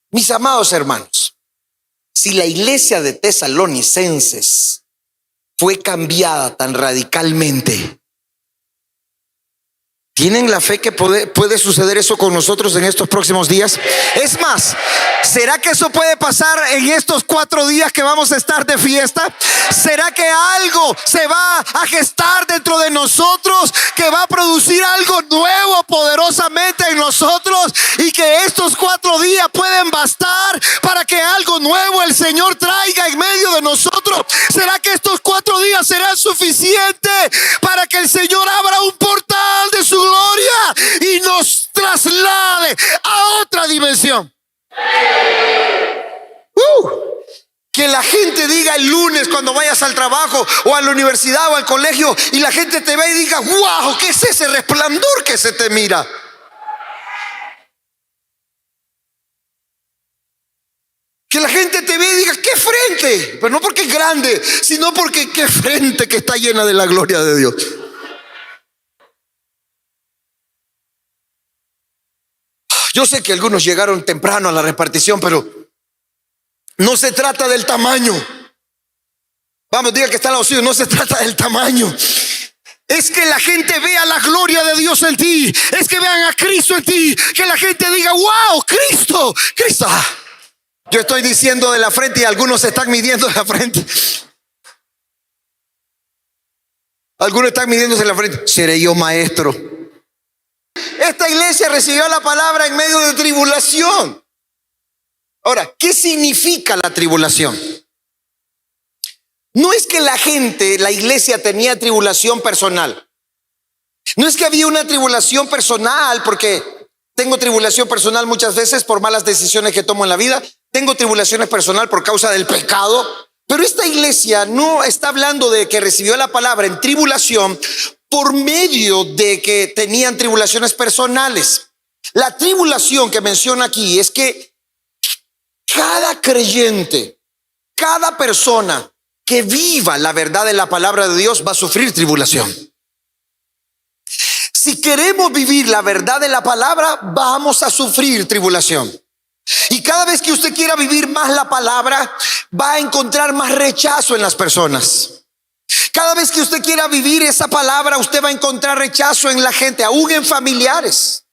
Mis amados hermanos, Si la iglesia de Tesalonicenses fue cambiada tan radicalmente, ¿tienen la fe que puede suceder eso con nosotros en estos próximos días? Es más, ¿será que eso puede pasar en estos 4 días que vamos a estar de fiesta? ¿Será que algo se va a gestar dentro de nosotros, que va a producir algo nuevo poderosamente en nosotros, y que estos 4 días pueden bastar para que algo nuevo el Señor traiga en medio de nosotros? ¿Será que estos 4 días serán suficientes para que el Señor abra un portal de su gloria y nos traslade a otra dimensión? Que la gente diga el lunes cuando vayas al trabajo o a la universidad o al colegio, y la gente te ve y diga: wow, ¿qué es ese resplandor que se te mira? Que la gente te ve y diga: qué frente, pero no porque es grande, sino porque qué frente que está llena de la gloria de Dios. Yo sé que algunos llegaron temprano a la repartición, pero no se trata del tamaño. Vamos, diga que está al lado suyo, no se trata del tamaño. Es que la gente vea la gloria de Dios en ti. Es que vean a Cristo en ti. Que la gente diga: wow, Cristo. Yo estoy diciendo de la frente y algunos se están midiendo de la frente. Algunos están midiéndose en la frente. ¿Seré yo maestro? Esta iglesia recibió la palabra en medio de tribulación. Ahora, ¿qué significa la tribulación? No es que la iglesia tenía tribulación personal. No es que había una tribulación personal, porque tengo tribulación personal muchas veces por malas decisiones que tomo en la vida. Tengo tribulaciones personal por causa del pecado. Pero esta iglesia no está hablando de que recibió la palabra en tribulación por medio de que tenían tribulaciones personales. La tribulación que menciona aquí es que cada creyente, cada persona que viva la verdad de la palabra de Dios va a sufrir tribulación. Si queremos vivir la verdad de la palabra, vamos a sufrir tribulación. Y cada vez que usted quiera vivir más la palabra, va a encontrar más rechazo en las personas. Cada vez que usted quiera vivir esa palabra, usted va a encontrar rechazo en la gente, aún en familiares.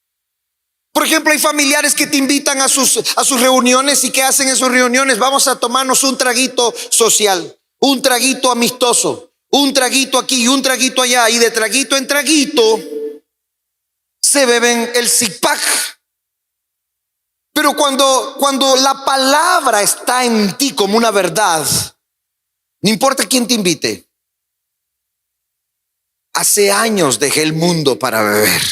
Por ejemplo, hay familiares que te invitan a sus reuniones, y ¿qué hacen en sus reuniones? Vamos a tomarnos un traguito social, un traguito amistoso, un traguito aquí y un traguito allá, y de traguito en traguito se beben el six-pack. Pero cuando la palabra está en ti como una verdad, no importa quién te invite. Hace años dejé el mundo para beber.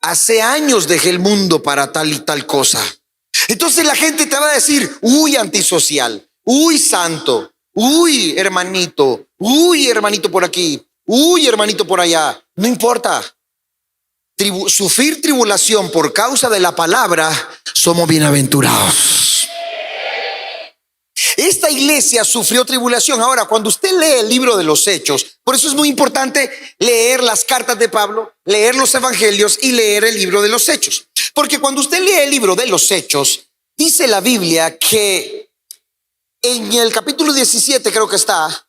Hace años dejé el mundo para tal y tal cosa. Entonces la gente te va a decir: uy, antisocial, uy, santo, uy, hermanito por aquí, uy, hermanito por allá. No importa. Sufrir tribulación por causa de la palabra, somos bienaventurados. Esta iglesia sufrió tribulación. Ahora, cuando usted lee el libro de los Hechos, por eso es muy importante leer las cartas de Pablo, leer los evangelios y leer el libro de los Hechos. Porque cuando usted lee el libro de los Hechos, dice la Biblia que en el capítulo 17, creo que está,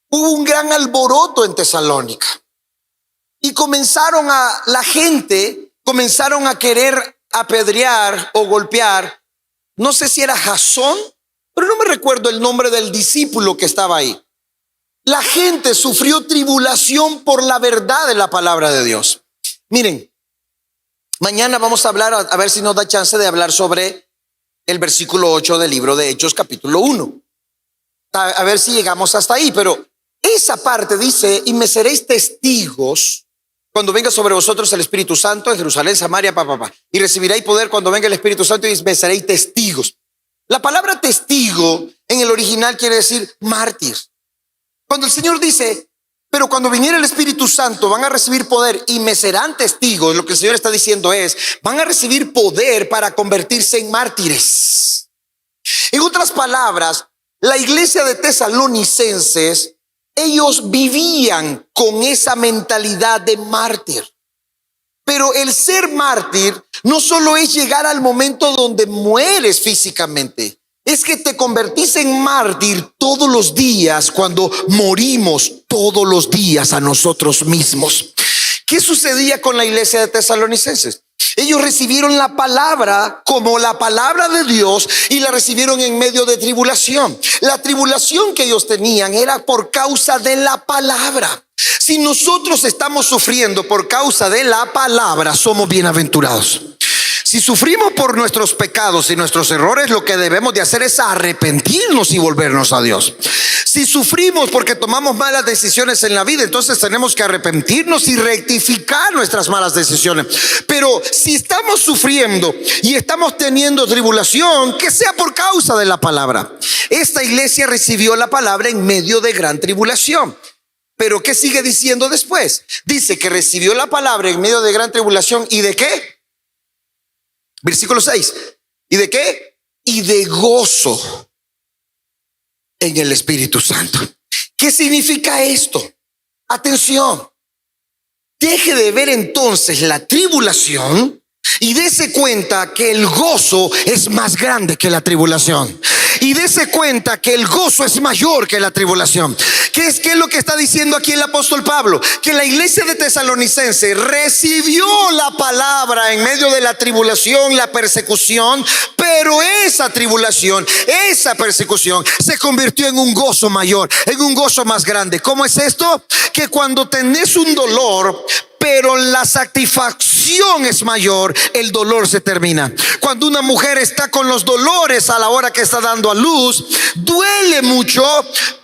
hubo un gran alboroto en Tesalónica. Y la gente comenzaron a querer apedrear o golpear. No sé si era Jasón, pero no me recuerdo el nombre del discípulo que estaba ahí. La gente sufrió tribulación por la verdad de la palabra de Dios. Miren, mañana vamos a hablar, a ver si nos da chance de hablar sobre el versículo 8 del libro de Hechos, capítulo 1. A ver si llegamos hasta ahí, pero esa parte dice: y me seréis testigos cuando venga sobre vosotros el Espíritu Santo en Jerusalén, Samaria, y recibiréis poder cuando venga el Espíritu Santo, y me seréis testigos. La palabra testigo en el original quiere decir mártir. Cuando el Señor dice: pero cuando viniera el Espíritu Santo van a recibir poder y me serán testigos, lo que el Señor está diciendo es: van a recibir poder para convertirse en mártires. En otras palabras, la iglesia de Tesalonicenses, ellos vivían con esa mentalidad de mártir. Pero el ser mártir no solo es llegar al momento donde mueres físicamente. es que te convertís en mártir todos los días cuando morimos todos los días a nosotros mismos. ¿Qué sucedía con la iglesia de Tesalonicenses? Ellos recibieron la palabra como la palabra de Dios y la recibieron en medio de tribulación. La tribulación que ellos tenían era por causa de la palabra. Si nosotros estamos sufriendo por causa de la palabra, somos bienaventurados. Si sufrimos por nuestros pecados y nuestros errores, lo que debemos de hacer es arrepentirnos y volvernos a Dios. Si sufrimos porque tomamos malas decisiones en la vida, entonces tenemos que arrepentirnos y rectificar nuestras malas decisiones. Pero si estamos sufriendo y estamos teniendo tribulación, que sea por causa de la palabra. Esta iglesia recibió la palabra en medio de gran tribulación. Pero ¿qué sigue diciendo después? Dice que recibió la palabra en medio de gran tribulación. ¿Y de qué? Versículo 6. ¿Y de qué? Y de gozo en el Espíritu Santo. ¿Qué significa esto? Atención. Deje de ver entonces la tribulación y dése cuenta que el gozo es más grande que la tribulación. Y dése cuenta que el gozo es mayor que la tribulación. ¿Qué es lo que está diciendo aquí el apóstol Pablo? Que la iglesia de Tesalonicense recibió la palabra en medio de la tribulación, la persecución, pero esa tribulación, esa persecución se convirtió en un gozo mayor, en un gozo más grande. ¿Cómo es esto? Que cuando tenés un dolor, pero la satisfacción es mayor, el dolor se termina. Cuando una mujer está con los dolores a la hora que está dando a luz, duele mucho,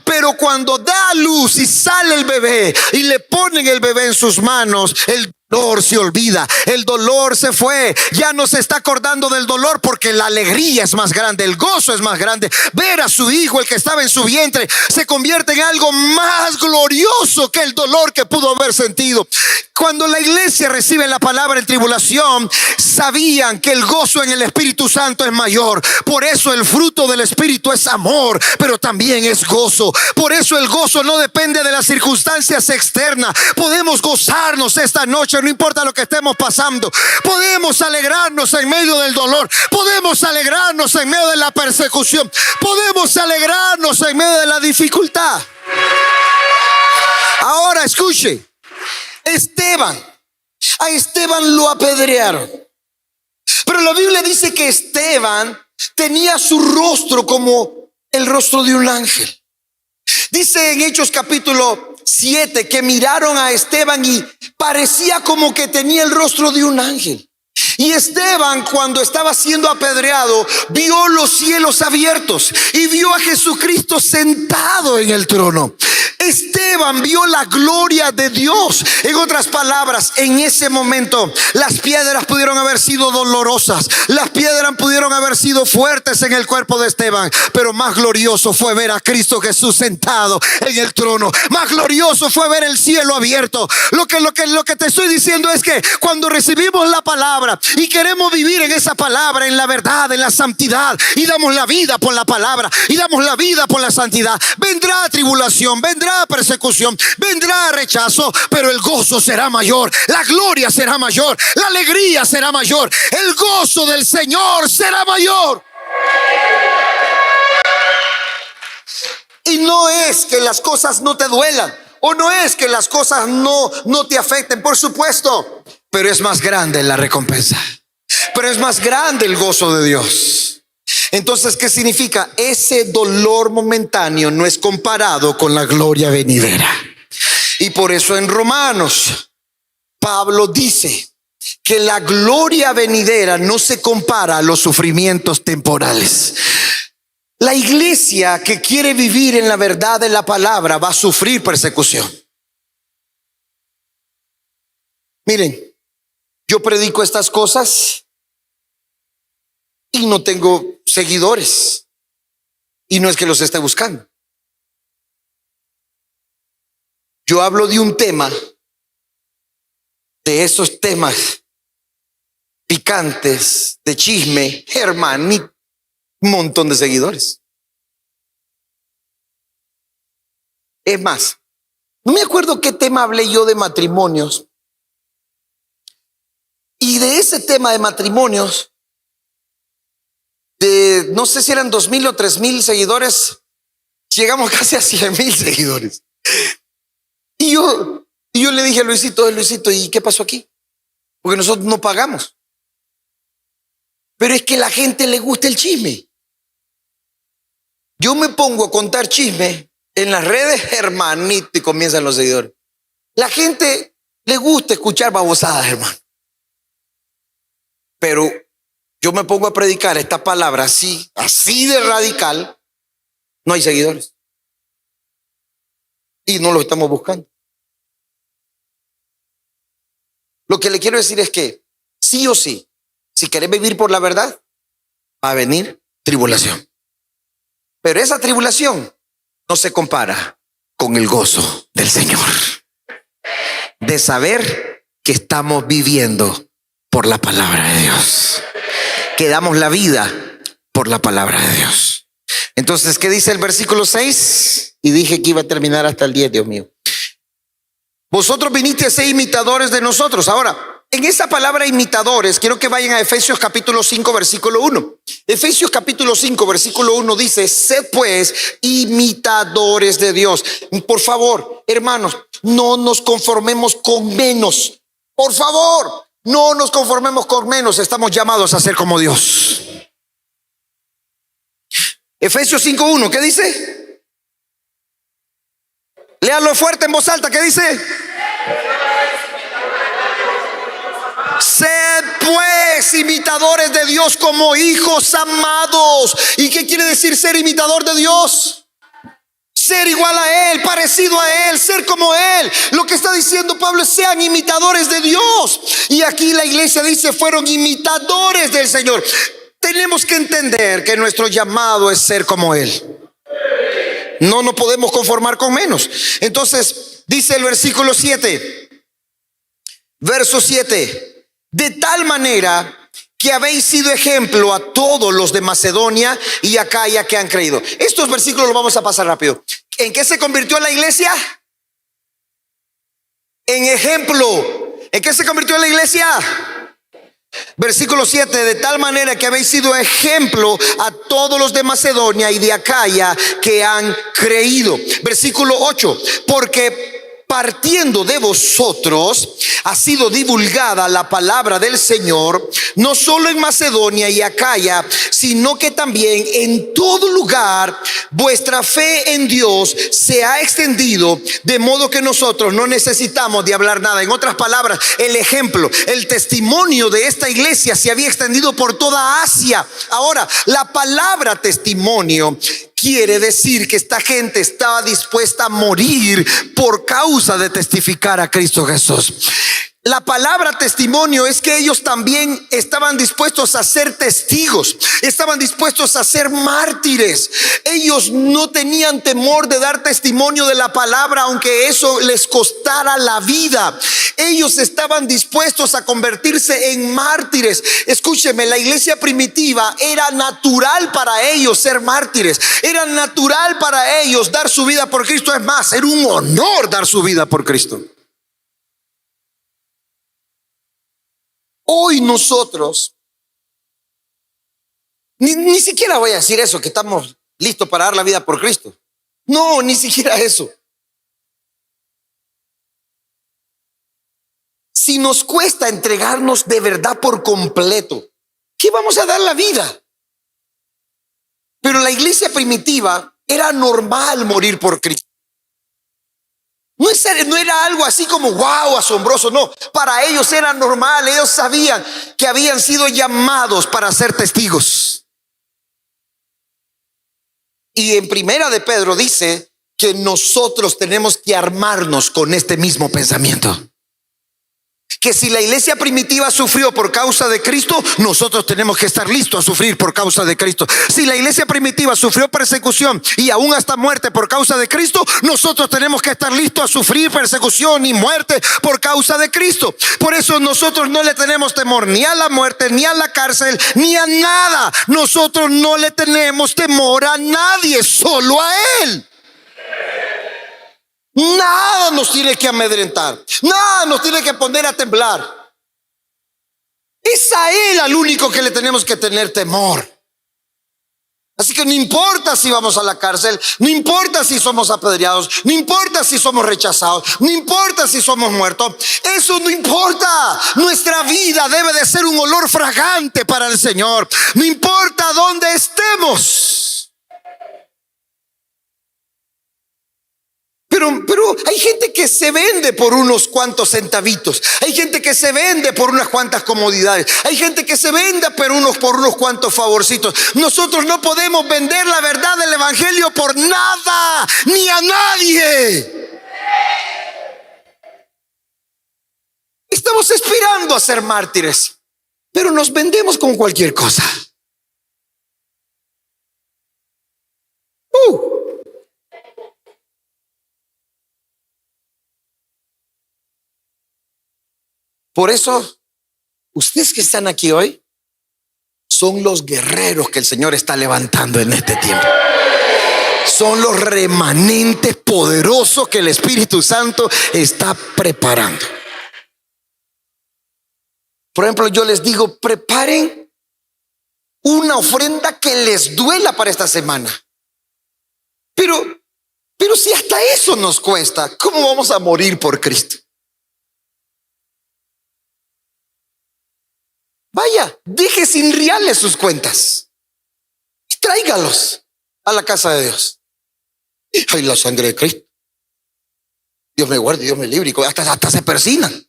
pero cuando da a luz y sale el bebé y le ponen el bebé en sus manos, el dolor se olvida, el dolor se fue, ya no se está acordando del dolor porque la alegría es más grande, el gozo es más grande. Ver a su hijo, el que estaba en su vientre, se convierte en algo más glorioso que el dolor que pudo haber sentido. Cuando la iglesia recibe la palabra en tribulación, sabían que el gozo en el Espíritu Santo es mayor. Por eso el fruto del Espíritu es amor, pero también es gozo. Por eso el gozo no depende de las circunstancias externas. Podemos gozarnos esta noche, no importa lo que estemos pasando. Podemos alegrarnos en medio del dolor. Podemos alegrarnos en medio de la persecución. Podemos alegrarnos en medio de la dificultad. Ahora escuche. A Esteban lo apedrearon, pero la Biblia dice que Esteban tenía su rostro como el rostro de un ángel. Dice en Hechos capítulo 7 que miraron a Esteban y parecía como que tenía el rostro de un ángel. Y Esteban, cuando estaba siendo apedreado, vio los cielos abiertos y vio a Jesucristo sentado en el trono. Esteban vio la gloria de Dios. En otras palabras, en ese momento las piedras pudieron haber sido dolorosas, las piedras pudieron haber sido fuertes en el cuerpo de Esteban, pero más glorioso fue ver a Cristo Jesús sentado en el trono. Más glorioso fue ver el cielo abierto. Lo que te estoy diciendo es que cuando recibimos la palabra y queremos vivir en esa palabra, en la verdad, en la santidad, y damos la vida por la palabra y damos la vida por la santidad, vendrá tribulación, vendrá persecución, vendrá rechazo, pero el gozo será mayor, la gloria será mayor, la alegría será mayor, el gozo del Señor será mayor. Y no es que las cosas no te duelan, o no es que las cosas no te afecten, por supuesto, pero es más grande la recompensa, pero es más grande el gozo de Dios. Entonces, ¿qué significa? Ese dolor momentáneo no es comparado con la gloria venidera. Y por eso en Romanos, Pablo dice que la gloria venidera no se compara a los sufrimientos temporales. La iglesia que quiere vivir en la verdad de la palabra va a sufrir persecución. Miren, yo predico estas cosas y no tengo seguidores, y no es que los esté buscando. Yo hablo de un tema, de esos temas picantes, de chisme, hermano, y un montón de seguidores. Es más, no me acuerdo qué tema hablé yo de matrimonios, y de ese tema de matrimonios de no sé si eran 2,000 o 3,000 seguidores, llegamos casi a 100,000 seguidores. Y yo le dije a Luisito, ¿y qué pasó aquí? Porque nosotros no pagamos. Pero es que a la gente le gusta el chisme. Yo me pongo a contar chisme en las redes, hermanito, y comienzan los seguidores. La gente le gusta escuchar babosadas, hermano. Pero yo me pongo a predicar esta palabra así de radical, no hay seguidores. Y no lo estamos buscando. Lo que le quiero decir es que sí o sí, si querés vivir por la verdad, va a venir tribulación. Pero esa tribulación no se compara con el gozo del Señor, de saber que estamos viviendo por la palabra de Dios, que damos la vida por la palabra de Dios. Entonces, ¿qué dice el versículo 6? Y dije que iba a terminar hasta el 10, Dios mío. Vosotros viniste a ser imitadores de nosotros. Ahora, en esa palabra imitadores, quiero que vayan a Efesios capítulo 5, versículo 1. Efesios capítulo 5, versículo 1 dice: sed pues imitadores de Dios. Por favor, hermanos, no nos conformemos con menos. Por favor, no nos conformemos con menos. Estamos llamados a ser como Dios. Efesios 5, 1, ¿qué dice? Léalo fuerte en voz alta, ¿qué dice? Sed pues imitadores de Dios como hijos amados. ¿Y qué quiere decir ser imitador de Dios? Ser igual a Él, parecido a Él, ser como Él. Lo que está diciendo Pablo es: sean imitadores de Dios. Y aquí la iglesia dice: fueron imitadores del Señor. Tenemos que entender que nuestro llamado es ser como Él. No nos podemos conformar con menos. Entonces dice el versículo 7, verso 7: de tal manera que habéis sido ejemplo a todos los de Macedonia y Acaya que han creído. Estos versículos los vamos a pasar rápido. ¿En qué se convirtió la iglesia? En ejemplo. ¿En qué se convirtió la iglesia? Versículo 7: de tal manera que habéis sido ejemplo a todos los de Macedonia y de Acaya que han creído. Versículo 8: porque partiendo de vosotros ha sido divulgada la palabra del Señor, no solo en Macedonia y Acaya, sino que también en todo lugar vuestra fe en Dios se ha extendido, de modo que nosotros no necesitamos de hablar nada. En otras palabras, el ejemplo, el testimonio de esta iglesia se había extendido por toda Asia. Ahora, la palabra testimonio quiere decir que esta gente estaba dispuesta a morir por causa de testificar a Cristo Jesús. La palabra testimonio es que ellos también estaban dispuestos a ser testigos, estaban dispuestos a ser mártires. Ellos no tenían temor de dar testimonio de la palabra, aunque eso les costara la vida. Ellos estaban dispuestos a convertirse en mártires. Escúcheme, la iglesia primitiva era natural para ellos ser mártires. Era natural para ellos dar su vida por Cristo. Es más, era un honor dar su vida por Cristo. Hoy nosotros, ni siquiera voy a decir eso, que estamos listos para dar la vida por Cristo. No, ni siquiera eso. Si nos cuesta entregarnos de verdad por completo, ¿qué vamos a dar la vida? Pero la iglesia primitiva era normal morir por Cristo. No era algo así como wow, asombroso, no. Para ellos era normal. Ellos sabían que habían sido llamados para ser testigos. Y en Primera de Pedro dice que nosotros tenemos que armarnos con este mismo pensamiento. Que si la iglesia primitiva sufrió por causa de Cristo, nosotros tenemos que estar listos a sufrir por causa de Cristo. Si la iglesia primitiva sufrió persecución y aún hasta muerte por causa de Cristo, nosotros tenemos que estar listos a sufrir persecución y muerte por causa de Cristo. Por eso nosotros no le tenemos temor ni a la muerte, ni a la cárcel, ni a nada. Nosotros no le tenemos temor a nadie, solo a Él. Nada nos tiene que amedrentar, nada nos tiene que poner a temblar. Es a Él al único que le tenemos que tener temor. Así que no importa si vamos a la cárcel, no importa si somos apedreados, no importa si somos rechazados, no importa si somos muertos. Eso no importa. Nuestra vida debe de ser un olor fragante para el Señor. No importa dónde estemos. Pero hay gente que se vende por unos cuantos centavitos. Hay gente que se vende por unas cuantas comodidades. Hay gente que se vende por unos cuantos favorcitos. Nosotros no podemos vender la verdad del evangelio por nada, ni a nadie. Estamos esperando a ser mártires, pero nos vendemos con cualquier cosa. Por eso, ustedes que están aquí hoy son los guerreros que el Señor está levantando en este tiempo. Son los remanentes poderosos que el Espíritu Santo está preparando. Por ejemplo, yo les digo, preparen una ofrenda que les duela para esta semana. Pero si hasta eso nos cuesta, ¿cómo vamos a morir por Cristo? Vaya, deje sin reales sus cuentas y tráigalos a la casa de Dios. Ay, la sangre de Cristo. Dios me guarde, Dios me libre. Y hasta se persignan.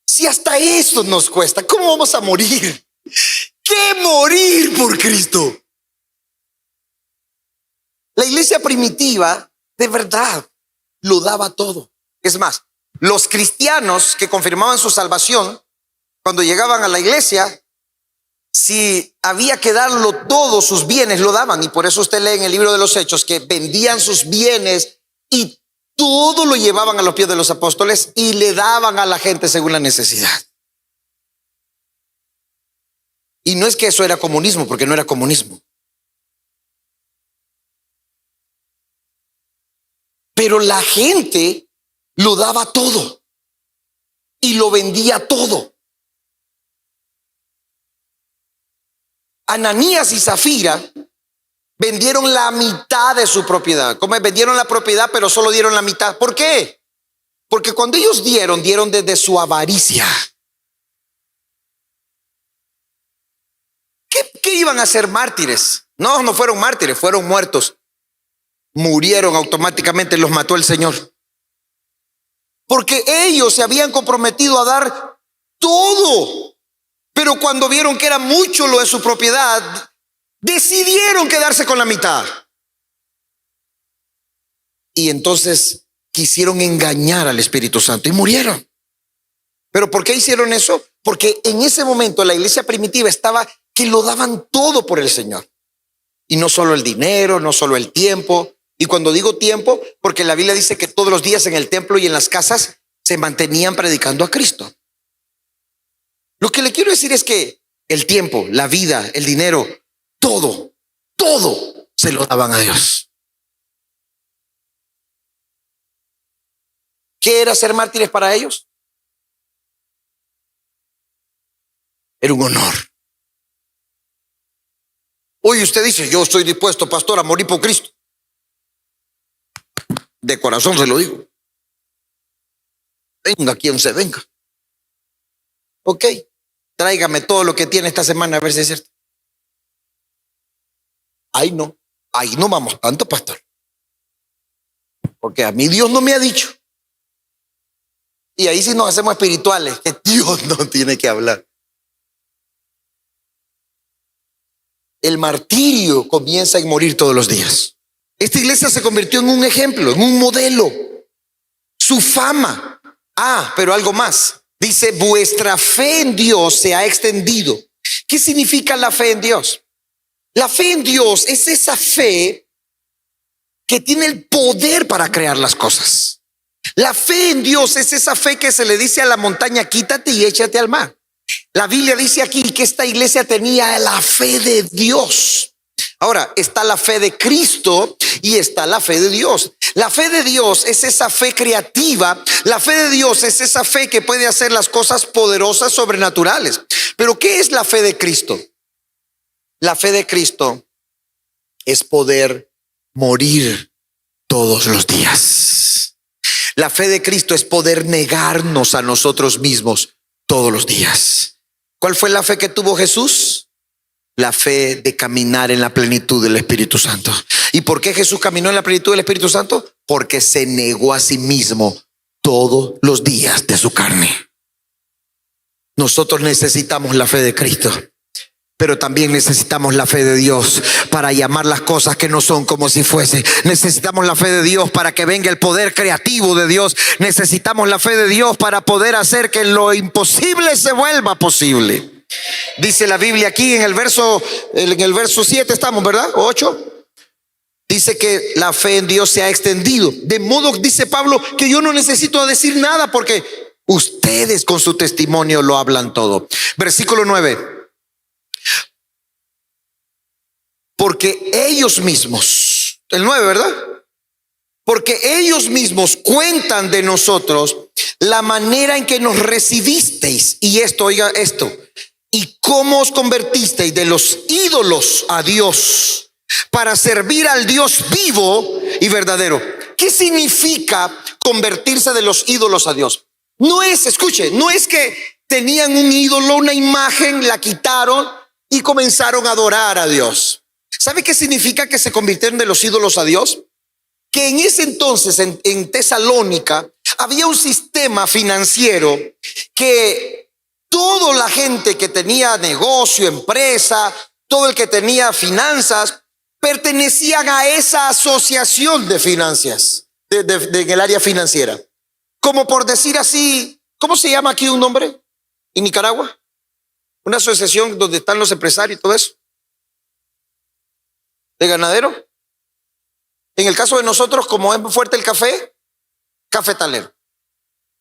Si hasta eso nos cuesta, ¿cómo vamos a morir? ¿Qué morir por Cristo? La iglesia primitiva, de verdad, lo daba todo. Es más, los cristianos que confirmaban su salvación, cuando llegaban a la iglesia, si había que darlo todo, sus bienes lo daban. Y por eso usted lee en el libro de los Hechos que vendían sus bienes y todo lo llevaban a los pies de los apóstoles y le daban a la gente según la necesidad. Y no es que eso era comunismo, porque no era comunismo. Pero la gente lo daba todo y lo vendía todo. Ananías y Zafira vendieron la mitad de su propiedad. Como vendieron la propiedad, pero solo dieron la mitad. ¿Por qué? Porque cuando ellos dieron desde su avaricia. ¿Qué iban a ser mártires? No fueron mártires, fueron muertos. Murieron automáticamente, los mató el Señor. Porque ellos se habían comprometido a dar todo. Pero cuando vieron que era mucho lo de su propiedad, decidieron quedarse con la mitad. Y entonces quisieron engañar al Espíritu Santo y murieron. ¿Pero por qué hicieron eso? Porque en ese momento la iglesia primitiva estaba que lo daban todo por el Señor. Y no solo el dinero, no solo el tiempo. Y cuando digo tiempo, porque la Biblia dice que todos los días en el templo y en las casas se mantenían predicando a Cristo. Lo que le quiero decir es que el tiempo, la vida, el dinero, todo se lo daban a Dios. ¿Qué era ser mártires para ellos? Era un honor. Hoy usted dice, yo estoy dispuesto, pastor, a morir por Cristo. De corazón se lo digo. Venga quien se venga. Ok, tráigame todo lo que tiene esta semana a ver si es cierto. Ahí no vamos tanto, pastor. Porque a mí Dios no me ha dicho. Y ahí sí nos hacemos espirituales, que Dios no tiene que hablar. El martirio comienza en morir todos los días. Esta iglesia se convirtió en un ejemplo, en un modelo. Su fama. Pero algo más. Dice, vuestra fe en Dios se ha extendido. ¿Qué significa la fe en Dios? La fe en Dios es esa fe que tiene el poder para crear las cosas. La fe en Dios es esa fe que se le dice a la montaña, quítate y échate al mar. La Biblia dice aquí que esta iglesia tenía la fe de Dios. Ahora, está la fe de Cristo y está la fe de Dios. La fe de Dios es esa fe creativa. La fe de Dios es esa fe que puede hacer las cosas poderosas, sobrenaturales. Pero ¿qué es la fe de Cristo? La fe de Cristo es poder morir todos los días. La fe de Cristo es poder negarnos a nosotros mismos todos los días. ¿Cuál fue la fe que tuvo Jesús? La fe de caminar en la plenitud del Espíritu Santo. ¿Y por qué Jesús caminó en la plenitud del Espíritu Santo? Porque se negó a sí mismo todos los días de su carne. Nosotros necesitamos la fe de Cristo, pero también necesitamos la fe de Dios para llamar las cosas que no son como si fuese. Necesitamos la fe de Dios para que venga el poder creativo de Dios. Necesitamos la fe de Dios para poder hacer que lo imposible se vuelva posible. Dice la Biblia aquí en el verso 7 estamos, ¿verdad? 8. Dice que la fe en Dios se ha extendido. De modo, dice Pablo, que yo no necesito decir nada porque ustedes con su testimonio lo hablan todo. Versículo 9. Porque ellos mismos, el 9, ¿verdad? Porque ellos mismos cuentan de nosotros la manera en que nos recibisteis. Y esto, oiga esto. Y cómo os convertisteis de los ídolos a Dios para servir al Dios vivo y verdadero. ¿Qué significa convertirse de los ídolos a Dios? No es, escuche, no es que tenían un ídolo, una imagen, la quitaron y comenzaron a adorar a Dios. ¿Sabe qué significa que se convirtieron de los ídolos a Dios? Que en ese entonces en Tesalónica había un sistema financiero que toda la gente que tenía negocio, empresa, todo el que tenía finanzas, pertenecían a esa asociación de finanzas, en el área financiera. Como por decir así, ¿cómo se llama aquí un nombre? ¿En Nicaragua? Una asociación donde están los empresarios y todo eso. ¿De ganadero? En el caso de nosotros, como es muy fuerte el café, cafetalero.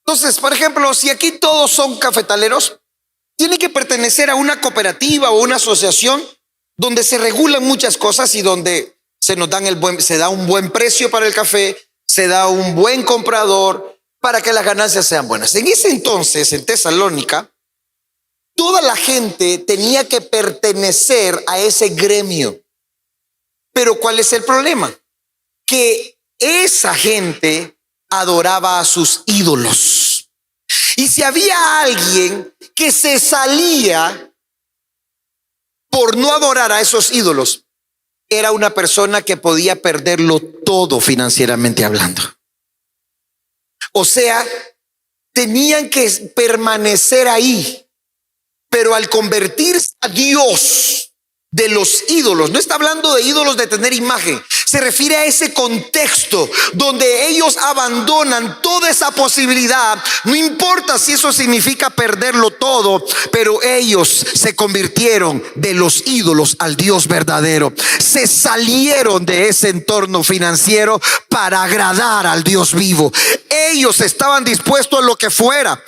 Entonces, por ejemplo, si aquí todos son cafetaleros, tienen que pertenecer a una cooperativa o una asociación donde se regulan muchas cosas y donde se da un buen precio para el café, se da un buen comprador para que las ganancias sean buenas. En ese entonces, en Tesalónica, toda la gente tenía que pertenecer a ese gremio. Pero ¿cuál es el problema? Que esa gente adoraba a sus ídolos. Y si había alguien que se salía por no adorar a esos ídolos, era una persona que podía perderlo todo financieramente hablando. O sea, tenían que permanecer ahí, pero al convertirse a Dios de los ídolos, no está hablando de ídolos de tener imagen, se refiere a ese contexto donde ellos abandonan toda esa posibilidad. No importa si eso significa perderlo todo, pero ellos se convirtieron de los ídolos al Dios verdadero. Se salieron de ese entorno financiero para agradar al Dios vivo. Ellos estaban dispuestos a lo que fuera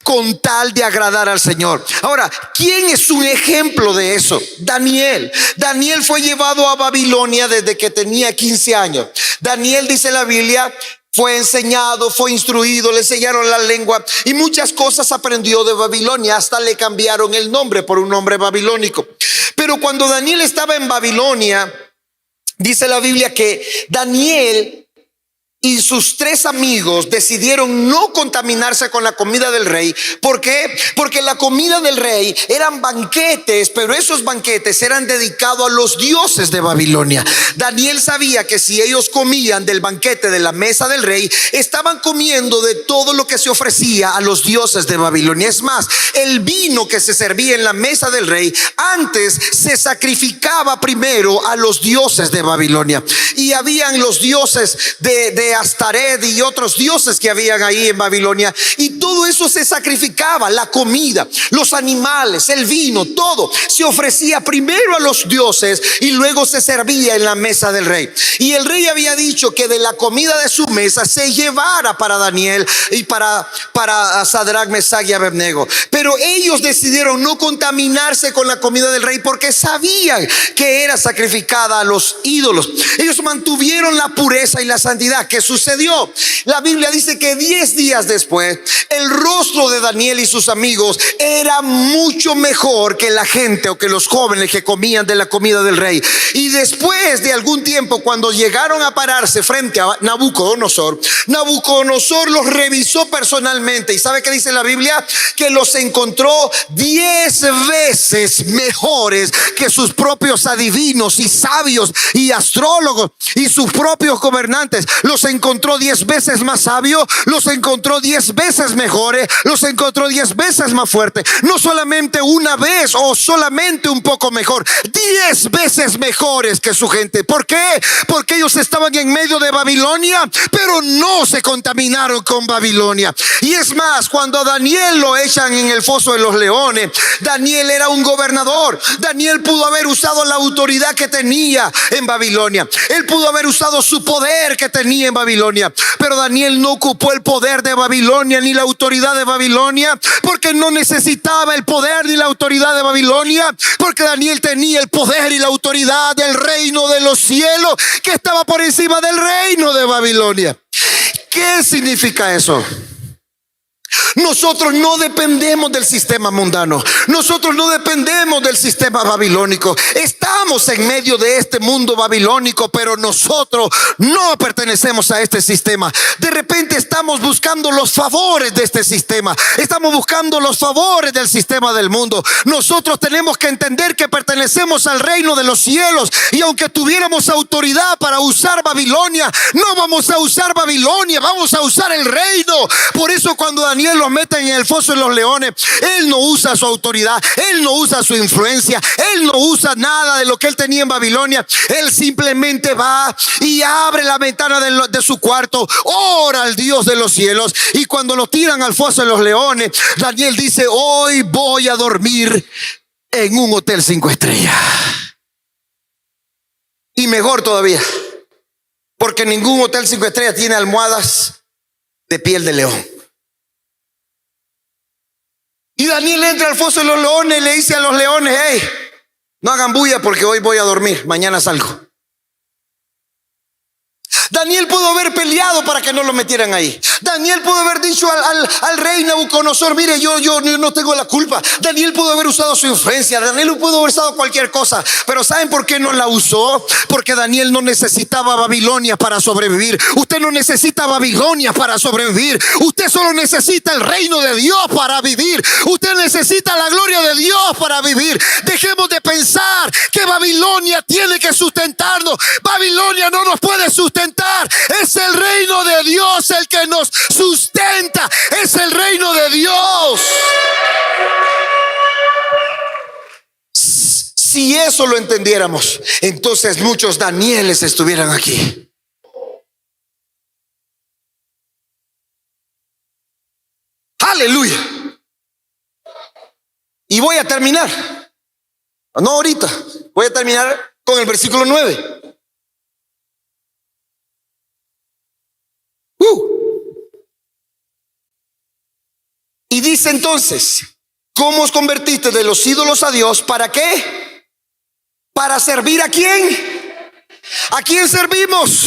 con tal de agradar al Señor. Ahora, ¿quién es un ejemplo de eso? Daniel. Daniel fue llevado a Babilonia desde que tenía 15 años. Daniel, dice la Biblia, fue enseñado, fue instruido, le enseñaron la lengua y muchas cosas aprendió de Babilonia. Hasta le cambiaron el nombre por un nombre babilónico. Pero cuando Daniel estaba en Babilonia, dice la Biblia que Daniel y sus 3 amigos decidieron no contaminarse con la comida del rey. ¿Por qué? Porque la comida del rey eran banquetes, pero esos banquetes eran dedicados a los dioses de Babilonia. Daniel sabía que si ellos comían del banquete de la mesa del rey, estaban comiendo de todo lo que se ofrecía a los dioses de Babilonia. Es más, el vino que se servía en la mesa del rey antes se sacrificaba primero a los dioses de Babilonia. y habían los dioses de Astaret y otros dioses que habían ahí en Babilonia, y todo eso se sacrificaba, la comida, los animales, el vino, todo se ofrecía primero a los dioses y luego se servía en la mesa del rey. Y el rey había dicho que de la comida de su mesa se llevara para Daniel y para Sadrach, Mesach y Abednego. Pero ellos decidieron no contaminarse con la comida del rey porque sabían que era sacrificada a los ídolos. Ellos mantuvieron la pureza y la santidad. ¿Qué sucedió? La Biblia dice que 10 días después el rostro de Daniel y sus amigos era mucho mejor que la gente o que los jóvenes que comían de la comida del rey. Y después de algún tiempo, cuando llegaron a pararse frente a Nabucodonosor, Nabucodonosor los revisó personalmente. ¿Y sabe qué dice la Biblia? Que los encontró 10 veces mejores que sus propios adivinos y sabios y astrólogos y sus propios gobernantes. Los encontró 10 veces más sabios, los encontró 10 veces mejores, los encontró 10 veces más fuertes. No solamente una vez o solamente un poco mejor, 10 veces mejores que su gente. ¿Por qué? Porque ellos estaban en medio de Babilonia, pero no se contaminaron con Babilonia. Y es más, cuando a Daniel lo echan en el foso de los leones, Daniel era un gobernador. Daniel pudo haber usado la autoridad que tenía en Babilonia. Él pudo haber usado su poder que tenía en Babilonia. Pero Daniel no ocupó el poder de Babilonia ni la autoridad de Babilonia, porque no necesitaba el poder ni la autoridad de Babilonia, porque Daniel tenía el poder y la autoridad del reino de los cielos, que estaba por encima del reino de Babilonia. ¿Qué significa eso? Nosotros no dependemos del sistema mundano. Nosotros no dependemos del sistema babilónico. Estamos en medio de este mundo babilónico, pero nosotros no pertenecemos a este sistema. De repente estamos buscando los favores de este sistema. Estamos buscando los favores del sistema del mundo. Nosotros tenemos que entender que pertenecemos al reino de los cielos. Y aunque tuviéramos autoridad para usar Babilonia, no vamos a usar Babilonia, vamos a usar el reino. Por eso cuando Daniel los meten en el foso de los leones, él no usa su autoridad, él no usa su influencia, él no usa nada de lo que él tenía en Babilonia. Él simplemente va y abre la ventana de su cuarto, ora al Dios de los cielos, y cuando lo tiran al foso de los leones, Daniel dice: hoy voy a dormir en un hotel 5 estrellas. Y mejor todavía, porque ningún hotel 5 estrellas tiene almohadas de piel de león. Y Daniel entra al foso de los leones y le dice a los leones: hey, no hagan bulla porque hoy voy a dormir, mañana salgo. Daniel pudo haber peleado para que no lo metieran ahí. Daniel pudo haber dicho al rey Nabucodonosor: mire, yo no tengo la culpa. Daniel pudo haber usado su influencia. Daniel pudo haber usado cualquier cosa. Pero ¿saben por qué no la usó? Porque Daniel no necesitaba Babilonia para sobrevivir. Usted no necesita Babilonia para sobrevivir. Usted solo necesita el reino de Dios para vivir. Usted necesita la gloria de Dios para vivir. Dejemos de pensar que Babilonia tiene que sustentarnos. Babilonia no nos puede sustentar. Es el reino de Dios el que nos sustenta. Es el reino de Dios. Si eso lo entendiéramos, entonces muchos Danieles estuvieran aquí. Aleluya. Y voy a terminar. No ahorita. Voy a terminar con el versículo 9. Y dice entonces: ¿cómo os convertiste de los ídolos a Dios? ¿Para qué? ¿Para servir a quién? ¿A quién servimos?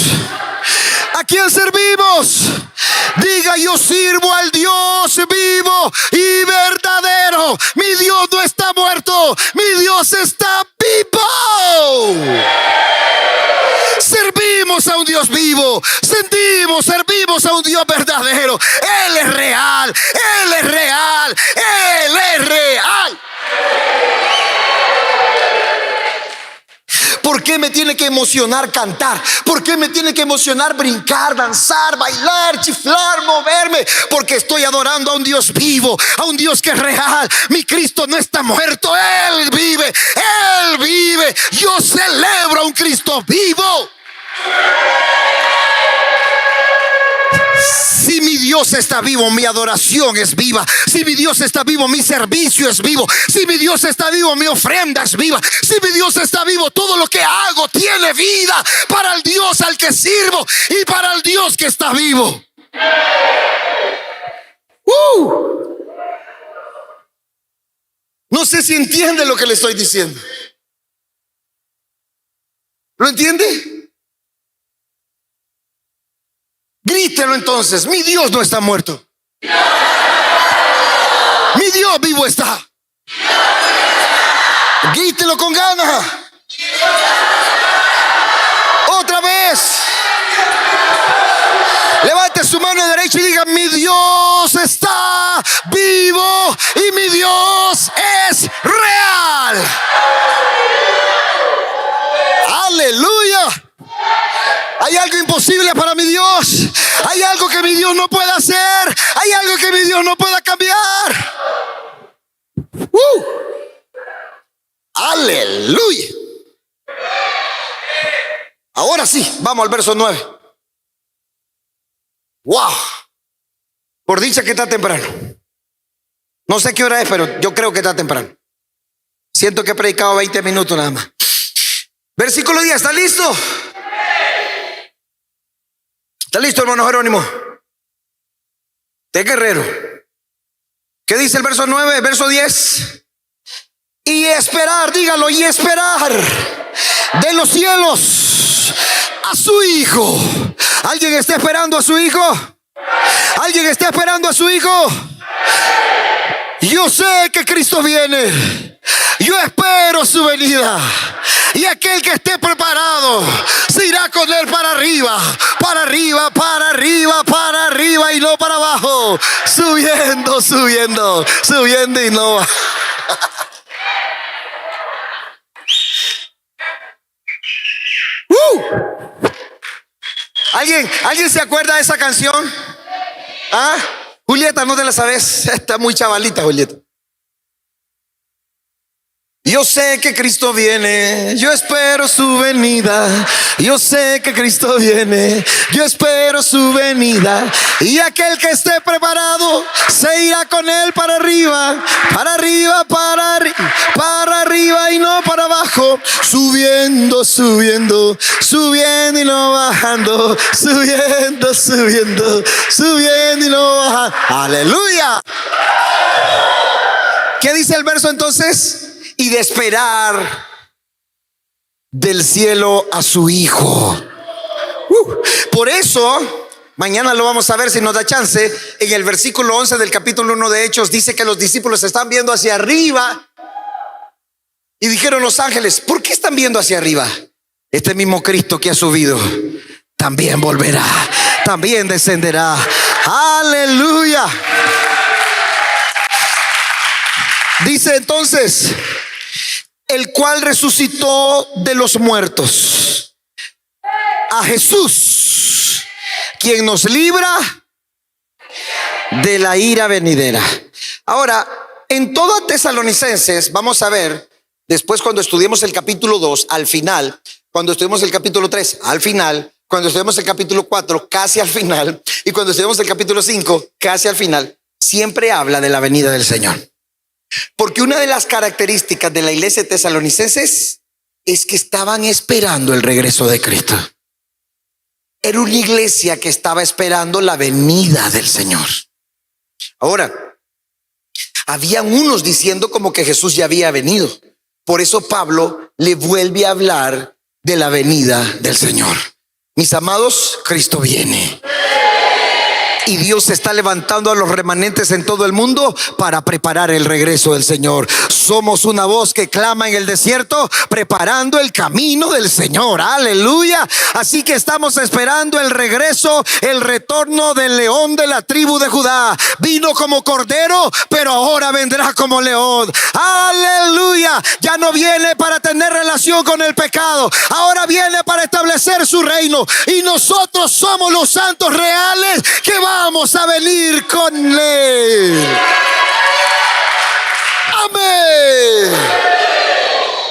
¿A quién servimos? Diga: yo sirvo al Dios vivo y verdadero. Mi Dios no está muerto, mi Dios está vivo. Servimos a un Dios vivo, servimos a un Dios verdadero. Él es real, Él es real, Él es real. ¿Por qué me tiene que emocionar cantar? ¿Por qué me tiene que emocionar brincar, danzar, bailar, chiflar, moverme? Porque estoy adorando a un Dios vivo, a un Dios que es real. Mi Cristo no está muerto, Él vive, Él vive. Yo celebro a un Cristo vivo. Si mi Dios está vivo, mi adoración es viva. Si mi Dios está vivo, mi servicio es vivo. Si mi Dios está vivo, mi ofrenda es viva. Si mi Dios está vivo, todo lo que hago tiene vida para el Dios al que sirvo y para el Dios que está vivo. No sé si entiende lo que le estoy diciendo. ¿Lo entiende? Grítelo entonces: mi Dios no está muerto. Mi Dios vivo está. Grítelo con ganas. Otra vez. Levante su mano derecha y diga: mi Dios está vivo y mi Dios es real. Aleluya. Hay algo imposible para mi Dios. Hay algo que mi Dios no puede hacer. Hay algo que mi Dios no pueda cambiar. Aleluya. Ahora sí, vamos al verso 9. Wow. Por dicha que está temprano. No sé qué hora es, pero yo creo que está temprano. Siento que he predicado 20 minutos nada más. Versículo 10, ¿está listo? ¿Está listo, hermano Jerónimo? De guerrero. ¿Qué dice el verso 9? Verso 10. Y esperar, dígalo, y esperar de los cielos a su Hijo. ¿Alguien está esperando a su Hijo? ¿Alguien está esperando a su Hijo? Yo sé que Cristo viene. Yo espero su venida. Y aquel que esté preparado se irá con él para arriba, para arriba, para arriba, para arriba y no para abajo. Subiendo, subiendo, subiendo y no. ¿Alguien se acuerda de esa canción? ¿Ah? Julieta, no te la sabes. Está muy chavalita, Julieta. Yo sé que Cristo viene, yo espero su venida. Yo sé que Cristo viene, yo espero su venida. Y aquel que esté preparado se irá con él para arriba, para arriba, para arriba y no para abajo. Subiendo, subiendo, subiendo y no bajando. Subiendo, subiendo, subiendo y no bajando. Aleluya. ¿Qué dice el verso entonces? Y de esperar del cielo a su Hijo. Por eso, mañana lo vamos a ver si nos da chance. En el versículo 11 del capítulo 1 de Hechos dice que los discípulos están viendo hacia arriba. Y dijeron los ángeles: ¿por qué están viendo hacia arriba? Este mismo Cristo que ha subido también volverá, también descenderá. Aleluya. Dice entonces: el cual resucitó de los muertos a Jesús, quien nos libra de la ira venidera. Ahora, en toda Tesalonicenses vamos a ver, después cuando estudiemos el capítulo 2, al final, cuando estudiemos el capítulo 3, al final, cuando estudiemos el capítulo 4, casi al final, y cuando estudiemos el capítulo 5, casi al final, siempre habla de la venida del Señor. Porque una de las características de la iglesia de Tesalonicenses es que estaban esperando el regreso de Cristo. Era una iglesia que estaba esperando la venida del Señor. Ahora, habían unos diciendo como que Jesús ya había venido. Por eso Pablo le vuelve a hablar de la venida del Señor. Mis amados, Cristo viene. Y Dios está levantando a los remanentes en todo el mundo para preparar el regreso del Señor. Somos una voz que clama en el desierto, preparando el camino del Señor. Aleluya. Así que estamos esperando el regreso, el retorno del león de la tribu de Judá. Vino como cordero, pero ahora vendrá como león. Aleluya. Ya no viene para tener relación con el pecado. Ahora viene para establecer su reino. Y nosotros somos los santos reales que vamos a venir con él.